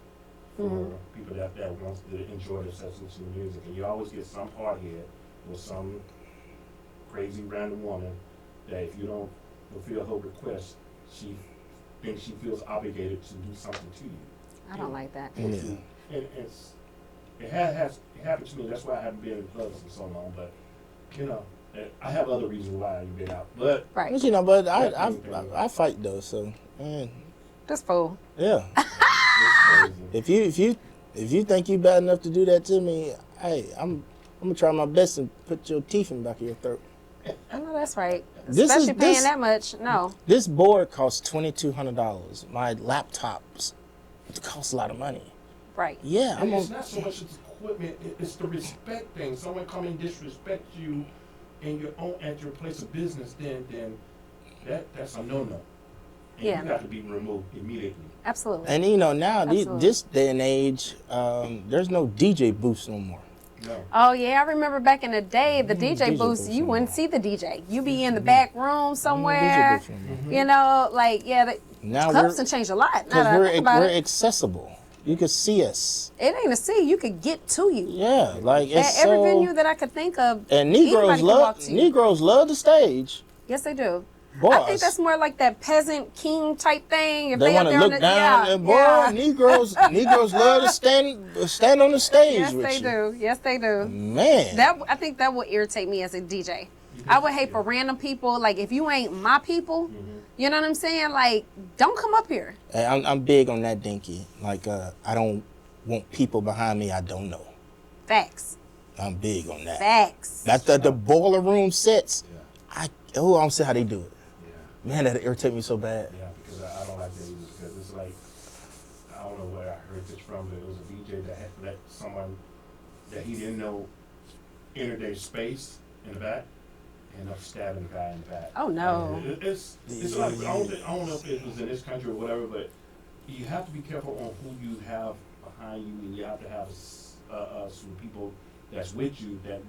for people that wants to enjoy their sessions to music. And you always get some hard head or some crazy random woman that if you don't fulfill her request, she thinks she feels obligated to do something to you. I don't like that. Yeah. And it happened to me. That's why I haven't been in clubs for so long. But I have other reasons why I've been out. But Right. But but I fight though. So This fool. yeah. it's crazy. If you think you bad enough to do that to me, hey, I'm gonna try my best and put your teeth in the back of your throat. I know that's right. This Especially is- paying this- that much. No. This board costs $2,200. My laptops cost a lot of money. Right. Yeah, And I'm it's on. not so much as equipment, it's the respect thing. Someone come and disrespect you at your place of business, then that's a no-no. And Yeah. you got to be removed immediately. Absolutely. And now Absolutely. this day and age, there's no DJ booths no more. No. Oh yeah, I remember back in the day, the DJ DJ booths, booths, you yeah. wouldn't see the DJ. You be in the back room DJ somewhere. booths no more. You know, like the Now clubs have changed a lot. Now because that I think about we're it, accessible. You can see us. it ain't a see. You could get to you. Yeah, like At it's every so. venue that I could think of, And anybody can walk to you. Negroes love the stage. Yes, they do. Boys, I think that's more like that peasant king type thing. If they out want to there on look the, down. yeah, And boy, yeah. Negroes love to stand on the stage Yes, with they you. do. Yes, they do. Man, I think that would irritate me as a DJ. I would hate for random people. Like if you ain't my people, you know what I'm saying? Like don't come up here. Hey, I'm big on that, Dinky. Like I don't want people behind me I don't know. Facts. I'm big on that. Facts. That's the boiler room sets. Yeah. I don't see how they do it. Yeah. Man, that irritate me so bad. Yeah, because I don't like that either. Because it's like, I don't know where I heard this from, but it was a DJ that had let someone that he didn't know enter their space in the back and end up stabbing the guy in the back. Oh, no. And it's like, I don't know if it was in this country or whatever, but you have to be careful on who you have behind you, and you have to have some people that's with you that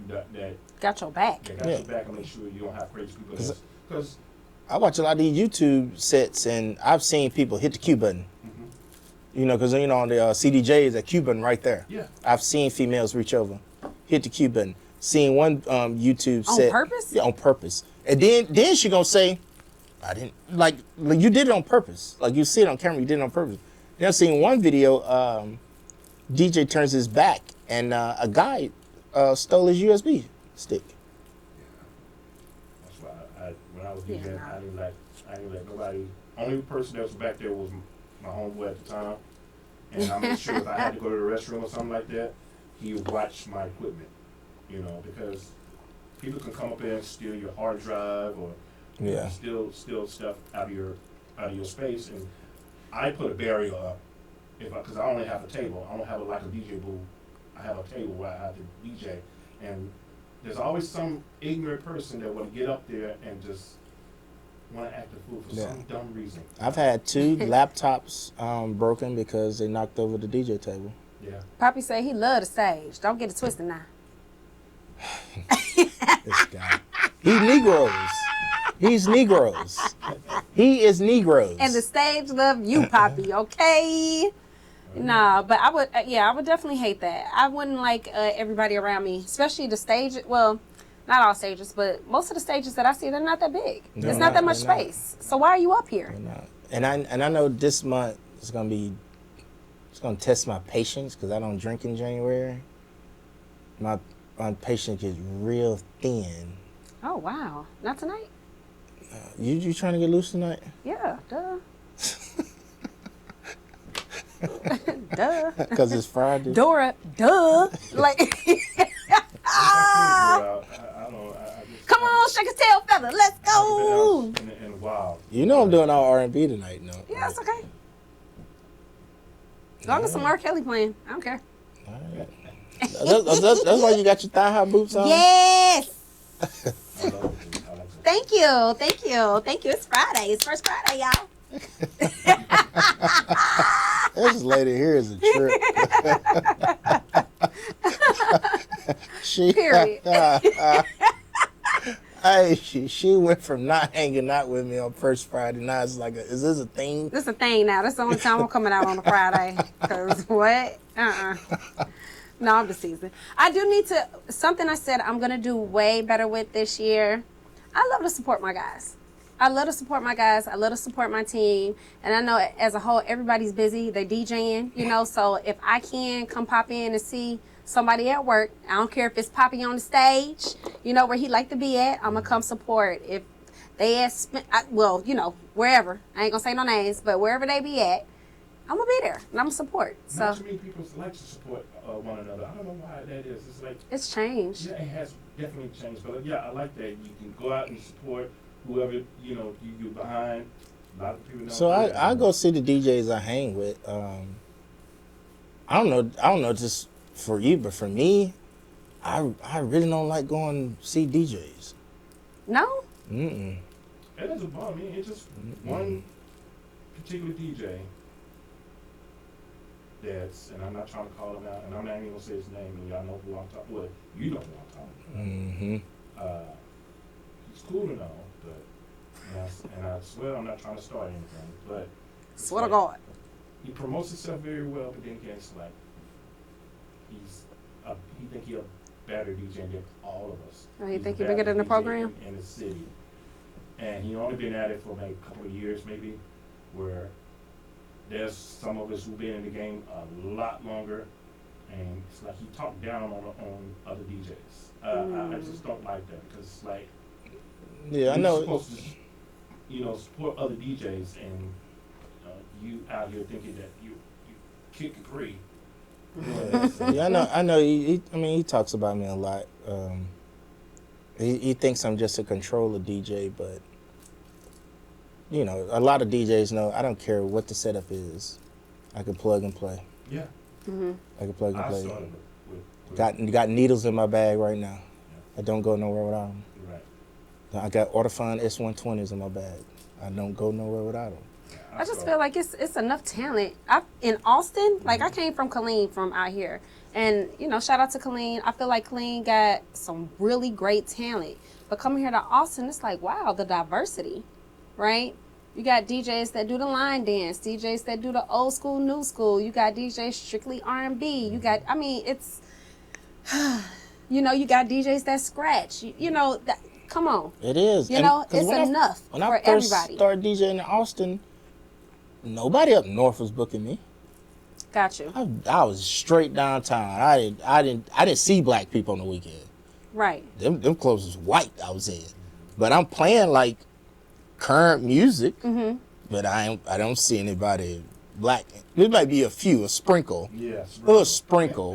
Got your back. got your back and make sure you don't have crazy people. Because I watch a lot of these YouTube sets, and I've seen people hit the Q button. You know, because on the CDJ is a Q button right there. yeah. I've seen females reach over, hit the Q button. Seen one YouTube On set. purpose? Yeah, on purpose. And then she gonna say, I didn't, like you did it on purpose. Like you see it on camera, you did it on purpose. Then I've seen one video, DJ turns his back, and a guy stole his USB stick. That's why when I was Yeah, DJing, no. I didn't let nobody. Only person that was back there was my homeboy at the time, and I made sure if I had to go to the restroom or something like that, he would watch my equipment. You know, because people can come up there and steal your hard drive or Yeah. steal stuff out of your space, and I put a barrier up because I only have a table. I don't have like a DJ booth. I have a table where I have to DJ, and there's always some ignorant person that want to get up there and just want to act a fool for some dumb reason. I've had 2 laptops broken because they knocked over the DJ table. Yeah. Poppy say he love the stage. Don't get it twisted now. This guy. He Negroes. He's Negroes. He is Negroes. And the stage love you, Poppy, okay? Nah, but I would definitely hate that. I wouldn't like everybody around me, especially the stage. Well, not all stages, but most of the stages that I see, they're not that big. There's not that much space. So why are you up here? And I know this month it's gonna test my patience because I don't drink in January. My patience is real thin. Oh wow! Not tonight? You trying to get loose tonight? Yeah, duh. Duh. Because it's Friday. Dora, duh. Like, come on, shake his tail feather. Let's go. Wow. You know I'm doing all R&B tonight, no? Yeah, it's okay. As long as some R. Kelly playing, I don't care. All right. That's why you got your thigh-high boots on? Yes. Thank you. It's Friday. It's first Friday, y'all. This lady here is a trip. Period. Hey, she went from not hanging out with me on first Friday. Now it's like, is this a thing? This is a thing now. That's the only time I'm coming out on a Friday. Because what? No, I'm just teasing. I do need to, something I said I'm going to do way better with this year. I love to support my guys. I love to support my guys. I love to support my team. And I know as a whole, everybody's busy. They DJing, you know. So if I can come pop in and see somebody at work, I don't care if it's Poppy on the stage, you know, where he like to be at, I'm going to come support. If they well, you know, wherever. I ain't going to say no names, but wherever they be at, I'm going to be there. And I'm going to support. Not too many people like to support one another. I don't know why that is. It's like... It's changed. Yeah, it has definitely changed. But yeah, I like that. You can go out and support whoever, you know, you're behind. A lot of people know. So I go see the DJs I hang with. I don't know just for you, but for me, I really don't like going to see DJs. No? Mm-mm. It doesn't bother me. It's just one particular DJ and I'm not trying to call him out, and I'm not even going to say his name, and y'all know who I'm talking about. Well, you know who I'm talking about. He's cool and all, but, and I swear I'm not trying to start anything, but... Swear to God. He promotes himself very well, but then gets like, he think he's a better DJ than all of us. Oh, you think he's bigger than the program? In the city. And he only been at it for maybe a couple of years, maybe, where there's some of us who've been in the game a lot longer, and it's like he talked down on other DJs. I just don't like that, because like, yeah, I know. You're supposed to, you know, support other DJs, and you out here thinking that you kick a free. Yeah, I know. He talks about me a lot. He thinks I'm just a controller DJ, but you know, a lot of DJs know I don't care what the setup is. I can plug and play. Yeah. Mm-hmm. I can plug and play. With Got needles in my bag right now. Yeah. I don't go nowhere without them. Right. I got Ortofon S120s in my bag. I don't go nowhere without them. I just feel like it's enough talent. In Austin, like I came from Colleen from out here. And, you know, shout out to Colleen. I feel like Colleen got some really great talent. But coming here to Austin, it's like, wow, the diversity, right? You got DJs that do the line dance, DJs that do the old school, new school. You got DJs strictly R&B. You got, I mean, it's, you know, you got DJs that scratch. You know, come on. It is. You know, it's enough for everybody. When I first started DJing in Austin, nobody up north was booking me. Got you. I was straight downtown. I didn't see black people on the weekend. Right. Them clothes was white I was in. But I'm playing like current music. Mm-hmm. But I don't see anybody black. There might be a sprinkle. Yeah. A little sprinkle.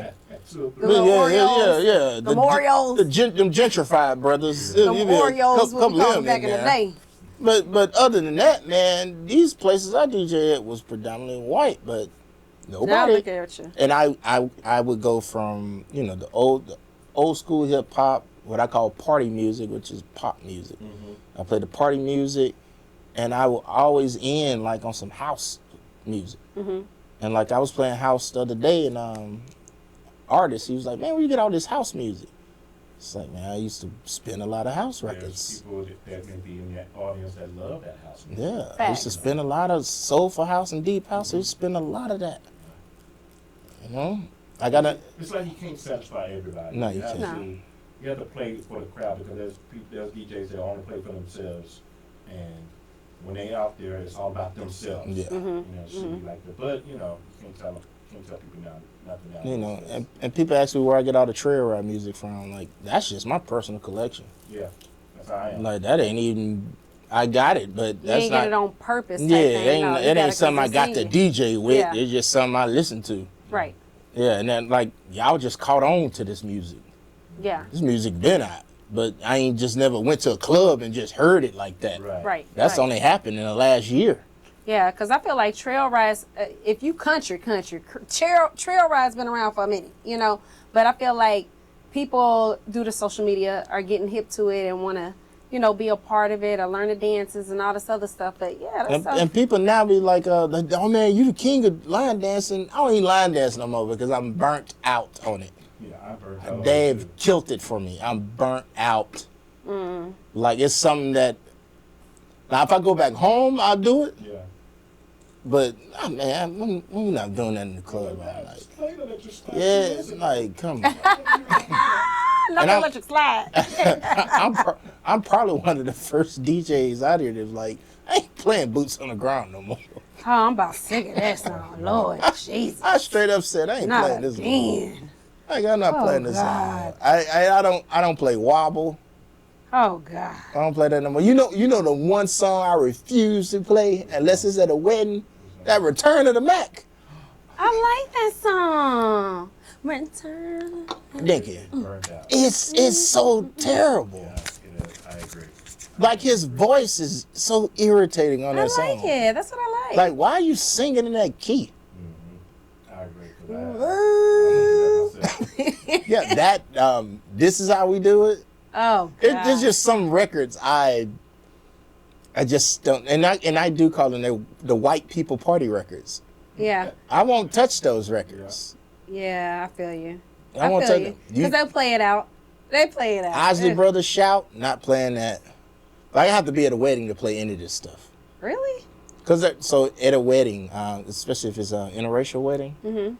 The Oreos. Yeah. The Oreos. Them gentrified brothers. The Oreos would be called back in the day. But other than that, man, these places I DJ at was predominantly white, but nobody. Now look at you. And I would go from, you know, the old school hip hop, what I call party music, which is pop music. Mm-hmm. I play the party music, and I will always end like on some house music. Mm-hmm. And like I was playing house the other day, and artist, he was like, "Man, where you get all this house music?" It's like, man, I used to spin a lot of house There's records. people that may be in that audience that love that house music. Yeah, I used to Facts. spin a lot of soulful house and deep house. I used to spin a lot of that. You know, I gotta. It's like you can't satisfy everybody. No, you can't. You have to play for the crowd because there's DJs that only play for themselves, and when they out there, it's all about themselves. Yeah. You know, shit be like that. But you know, you can't tell people nothing now. You know, and people ask me where I get all the trail ride music from. Like, that's just my personal collection. Yeah, that's how I am. Like, that ain't even. I got it, but You that's ain't not. get it on purpose. Type Yeah, thing. No, it ain't something I got to DJ with. Yeah. It's just something I listen to. Right. Yeah, and then like y'all just caught on to this music. Yeah. This music been out, but I ain't just never went to a club and just heard it like that. Right. Right. That's right. only happened in the last year. Yeah, because I feel like trail rides, if you trail rides been around for a minute, you know, but I feel like people due to social media are getting hip to it and want to, you know, be a part of it or learn the dances and all this other stuff. But yeah, that's And people now be like, oh man, you the king of line dancing. I don't even line dance no more because I'm burnt out on it. Yeah, I burnt out. They've killed it for me. I'm burnt out. Like, it's something that, now if I go back home, I'll do it. Yeah. But, man, we're not doing that in the club. Man. Like, Play the electric slide. yeah, it's like, come on. not and the I'm- electric slide. I'm probably one of the first DJs out here that's like, I ain't playing boots on the ground no more. Oh, I'm about sick of that song. Lord Jesus. I straight up said I ain't Not playing this no more. again. Like, I'm not playing this no God. more. I don't play wobble. Oh, God. I don't play that no more. You know the one song I refuse to play unless it's at a wedding? That Return of the Mac. I like that song. Return. Dinky. Burnt out. It's so terrible. Yeah, it is. I agree. Like, his voice is so irritating on I that song. like it. That's what I like. Like, why are you singing in that key? I agree. 'Cause I went through that myself. Yeah, that This Is How We Do It. Oh, God. There's just some records I just don't, and I do call them the white people party records. Yeah. I won't touch those records. Yeah, I feel you. I won't feel touch you. them. Because they play it out. They play it out. Isley Brothers Shout, not playing that. Like, I have to be at a wedding to play any of this stuff. Really? So at a wedding, especially if it's an interracial wedding,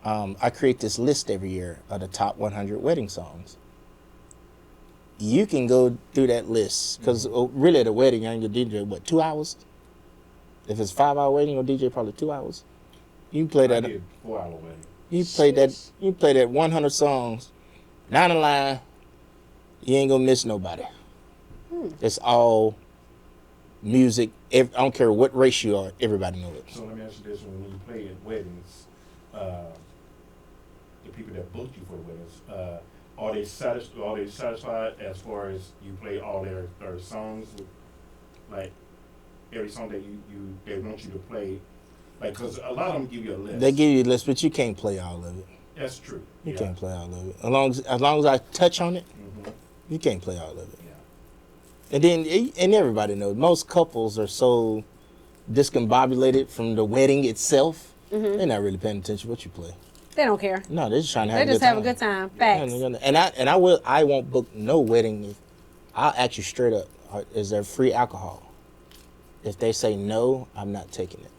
I create this list every year of the top 100 wedding songs. You can go through that list because really at a wedding, I ain't gonna DJ 2 hours. If it's 5-hour wedding, you'll DJ probably 2 hours. You play I that. did 4-hour wedding. You play that. You play that 100 songs, down the line. You ain't gonna miss nobody. It's all music. I don't care what race you are. Everybody know it. So let me ask you this: when you play at weddings, the people that booked you for the weddings, are they satisfied as far as you play all their songs, like every song that they want you to play? Like, because a lot of them give you a list. They give you a list, but you can't play all of it. That's true. You can't play all of it. As long as I touch on it, you can't play all of it. Yeah. And then, and everybody knows, most couples are so discombobulated from the wedding itself. They're not really paying attention to what you play. They don't care. No, they're just trying to have They a just good have time. a good time. Facts. And I won't book no wedding. I'll ask you straight up, is there free alcohol? If they say no, I'm not taking it.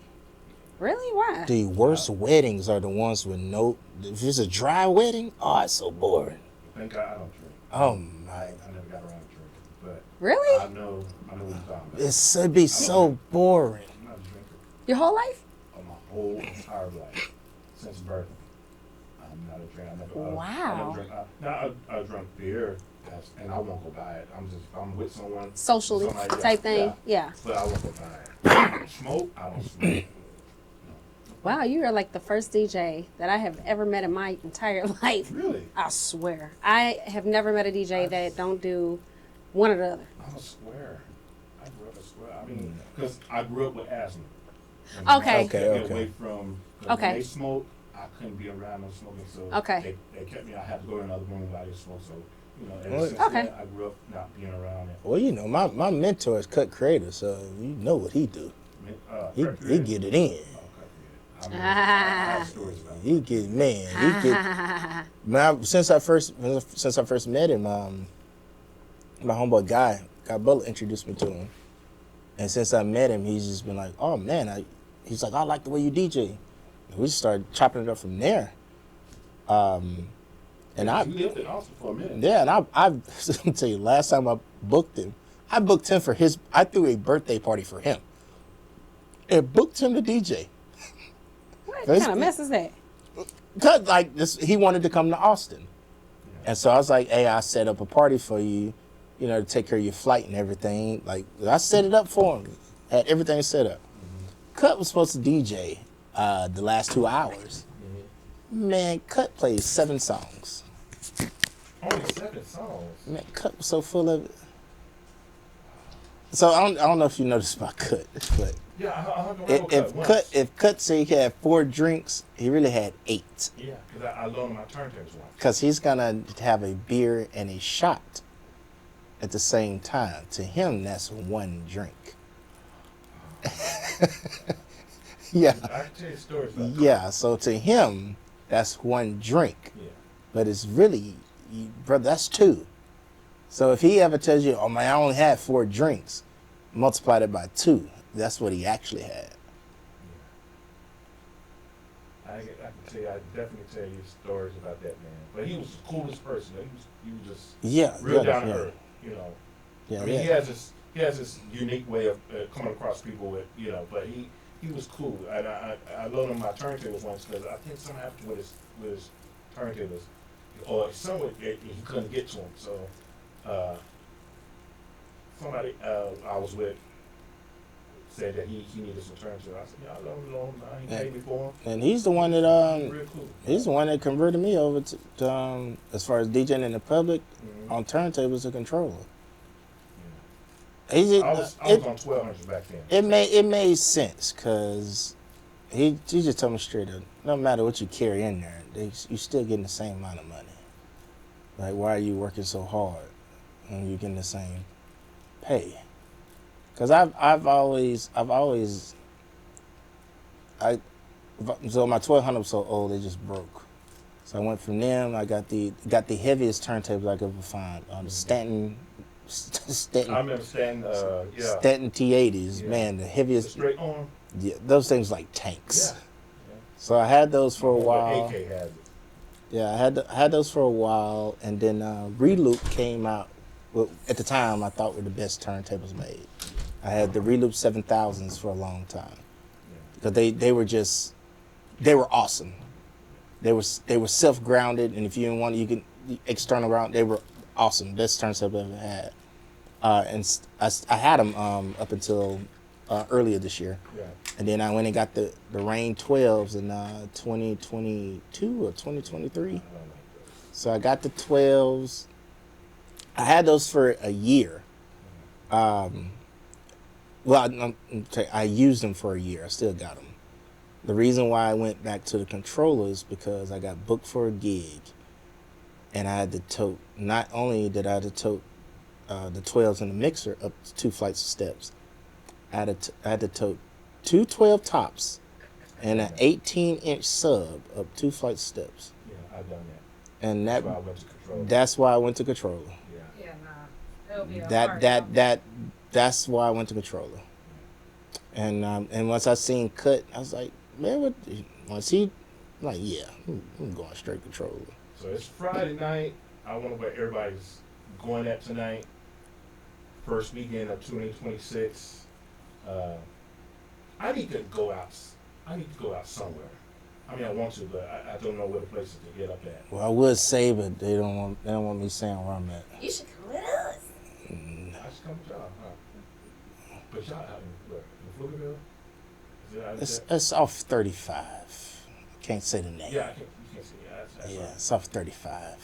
Really? Why? The worst weddings are the ones with no. If it's a dry wedding, oh, it's so boring. Thank God I don't drink. Oh my! I never got around to drinking, but Really? I know what you're talking about. It'd be so boring. I'm not a drinker Your whole life? of my whole entire life since birth. I'm not a drinker. Wow. I drunk beer, and I won't go buy it. I'm with someone. Socially somebody, type thing? Yeah. Yeah. But I won't go buy it. Smoke? I don't smoke. Wow, you are like the first DJ that I have ever met in my entire life. Really? I swear. I have never met a DJ that don't do one or the other. I'm a square. I grew up a square. I mean, because I grew up with asthma. And Okay. my house kept me Okay. away from, Okay. when they smoke, I couldn't be around them smoking, so Okay. they kept me, I had to go in another room while they smoke, so, ever Well, since Okay. then, I grew up not being around it. Well, my mentor is Cut Creator, so you know what he do. He Kurt Creator? get it in. Oh, Kurt Creator. I mean, I have stories about it. He get man. Since I first met him, my homeboy Guy Butler introduced me to him, and since I met him, he's just been like, oh man, he's like, I like the way you DJ. And we just started chopping it up from there. And You lived in Austin for a minute. yeah, and I'll tell you, last time I booked him for I threw a birthday party for him. And booked him to DJ. What kind of mess is that? Cause like this, he wanted to come to Austin. And so I was like, hey, I set up a party for you, to take care of your flight and everything. Like, I set it up for him. Had everything set up. Cut was supposed to DJ the last 2 hours. Man, Cut played 7 songs. Only 7 songs? Man, Cut was so full of it. So I don't know if you noticed about Cut, but yeah, if Cut said he had 4 drinks, he really had 8. Yeah, because I loaned my turntables once. Because he's gonna have a beer and a shot at the same time. To him, that's 1 drink. Yeah. I can tell you stories about Yeah. So to him, that's 1 drink. Yeah. But it's really, brother, that's 2. So if he ever tells you, oh man, I only had 4 drinks, multiply that by 2. That's what he actually had. I can tell you, I definitely tell you stories about that man. But he was the coolest person. He was just real down to earth, Yeah, I mean, he has this unique way of coming across people with, but he was cool. And I loaned him my turntables once because I think something happened with his turntables, or somewhere he couldn't get to them. So somebody I was with said that he needed some turntables. I said, yeah, I loaned him. He paid me for them. And he's the one that Real cool. he's the one that converted me over to as far as DJing in the public on turntables to controller. I was on 1200s back then. It made sense because he just told me straight up, no matter what you carry in there, you still getting the same amount of money. Like, why are you working so hard when you're getting the same pay? Because so my 1200 was so old, they just broke. So I went from them. I got the heaviest turntables I could ever find. The Stanton. I remember Stanton T80s, yeah. man, the heaviest. The straight arm. Yeah, those things like tanks. Yeah. So I had those for a while. AK has it. Yeah, I had those for a while, and then Reloop came out. Well, at the time, I thought were the best turntables made. I had the Reloop 7000s for a long time because they were awesome. They were self-grounded, and if you didn't want, you could external ground. They were awesome, best turntable I've ever had. And I had them up until earlier this year. Yeah. And then I went and got the Rain 12s in 2022 or 2023. So I got the 12s. I had those for a year. I used them for a year. I still got them. The reason why I went back to the controllers because I got booked for a gig. And I had to tote, not only did I have to tote the 12s in the mixer up 2 flights of steps, I had to tote 2 12 tops and an 18-inch sub up 2 flights of steps. Yeah, I've done that. And that's why I went to controller. That's why I went to controller. Yeah, nah. That's why I went to controller. And once I seen Cut, I was like, man, I'm going straight controller. So it's Friday night. I wonder where everybody's going at tonight. First weekend of 2026. I need to go out somewhere. I mean, I want to, but I don't know where the places to get up at. Well, I would say, but they don't want me saying where I'm at. You should come with us. I should come with y'all, huh? But y'all out in Pflugerville? It's off 35. Can't say the name. Yeah, you can't say that's Yeah, right. it's off 35.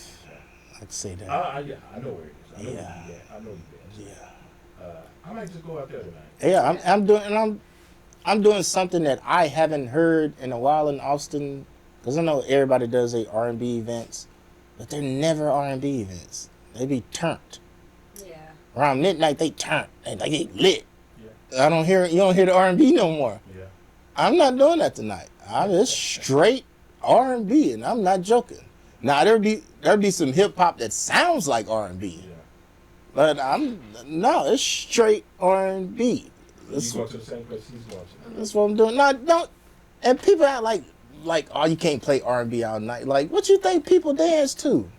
I can say that. Yeah, I know where it is. I know you there. Yeah. I might just go out there tonight. Yeah, I'm doing something that I haven't heard in a while in Austin, because I know everybody does their R&B events, but they're never R&B events. They be turned. Yeah. Around midnight, they turn and they get lit. Yeah. You don't hear the R&B no more. Yeah. I'm not doing that tonight. I'm just straight R&B, and I'm not joking. Now there'd be some hip hop that sounds like R&B, but it's straight R&B. You go to the same place he's going to. That's what I'm doing. No, don't. And people act like oh, you can't play R&B all night. Like, what you think people dance to?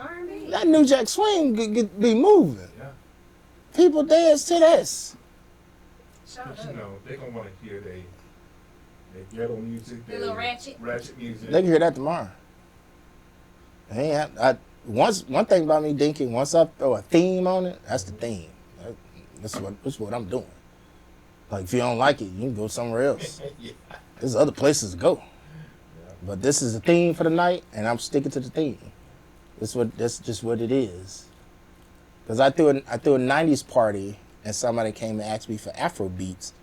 R&B. That New Jack Swing be moving. Yeah. People dance to this. But you know, they're gonna want to hear they ghetto music, the little ratchet music. They can hear that tomorrow. One thing about me, Dinky, once I throw a theme on it, that's the theme. That's what I'm doing. Like, if you don't like it, you can go somewhere else. Yeah. There's other places to go. Yeah. But this is the theme for the night, and I'm sticking to the theme. That's just what it is. Because I threw a 90s party, and somebody came and asked me for Afro beats.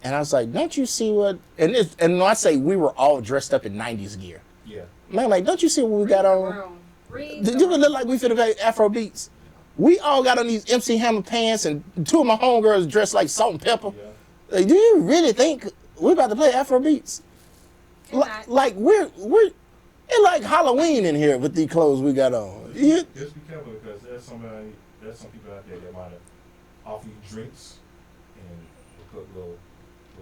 And I was like, don't you see what... And when I say we were all dressed up in 90s gear. Yeah. Man, like, don't you see what we got on? Did you look like we finna play Afro beats? We all got on these MC Hammer pants, and two of my homegirls dressed like Salt and Pepper. Yeah. Like, do you really think we're about to play Afro beats? Like we're it's like Halloween in here with these clothes we got on. Just be careful, because there's some people out there that might offer you drinks and put little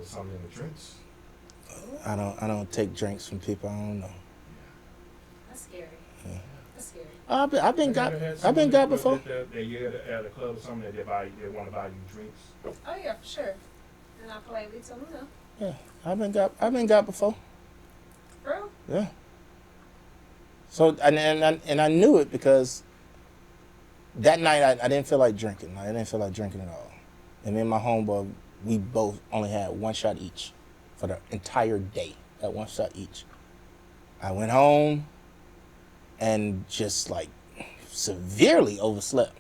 something in the drinks. I don't take drinks from people I don't know. That's scary. Yeah. That's scary. I've been got before. They at a club or something that they want to buy you drinks. Oh yeah, for sure. And I politely tell them no. Yeah, I've been got before. Bro. Yeah. So and I knew it because that night I didn't feel like drinking. I didn't feel like drinking at all. And me and my homeboy, we both only had one shot each for the entire day. At one shot each. I went home and just like severely overslept.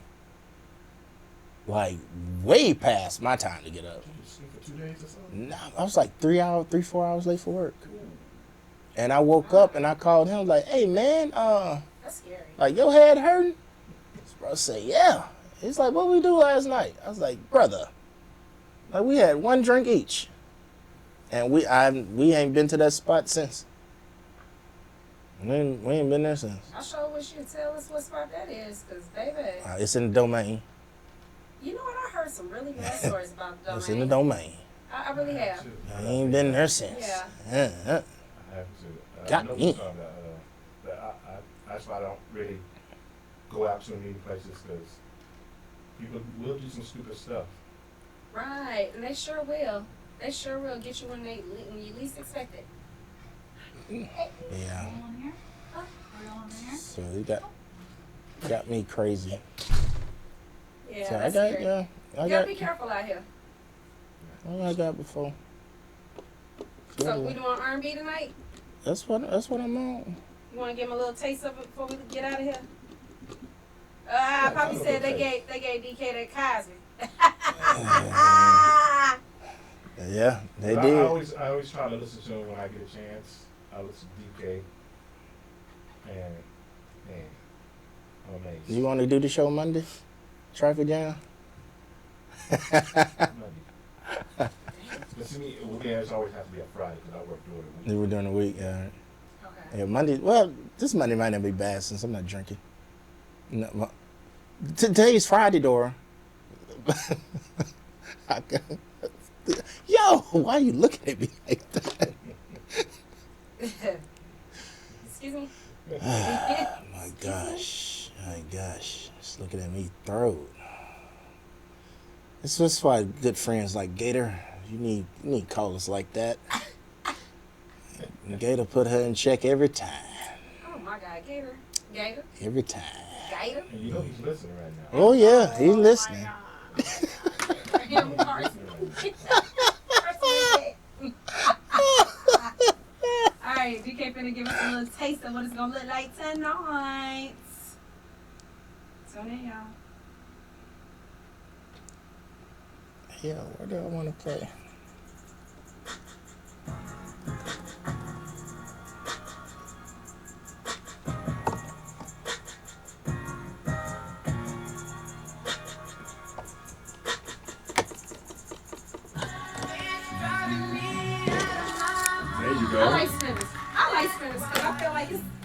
Like way past my time to get up. Did you sleep for 2 days or something? No, I was like 3 4 hours late for work. And I woke up and I called him like, hey man, that's scary. like your head hurting? His brother said, yeah. He's like, what we do last night? I was like, brother, like we had one drink each. And we ain't been to that spot since. We ain't been there since. I sure wish you'd tell us what spot that is, because baby. It's in the Domain. You know what? I heard some really bad stories about the Domain. It's in the Domain. I really have. I ain't been there since. Yeah. I have to. Got I know me. That's why I don't really go out to many places, because people will do some stupid stuff. Right, and they sure will. They sure will get you when you least expect it. Yeah. So he got me crazy. Yeah, So that's scary. I You gotta be careful out here. I got before. So we doing R&B tonight? That's what I'm on. You want to give him a little taste of it before we get out of here? Poppy said they gave DK that KAZI. Yeah, they But did. I always try to listen to him when I get a chance. I listen to DK, and I'm amazed. You want to do the show Monday? Traffic jam? But to me, weekends always have to be a Friday, because I work during the week. You were during the week, yeah. Okay. Yeah, Monday. Well, this Monday might not be bad since I'm not drinking. No, today's Friday, Dora. Yo, why are you looking at me like that? Excuse me? My gosh. Just looking at me throat. This is why good friends like Gator. You need callers like that. Gator put her in check every time. Oh my God, Gator. Gator. Every time. Gator. And you know he's listening right now. Oh yeah, he's listening. For him, Carson. Alright, DK finna give us a little taste of what it's gonna look like tonight. Tune in, y'all. Yeah, where do I want to play? go. I like spinners. I like spinners because I feel like it's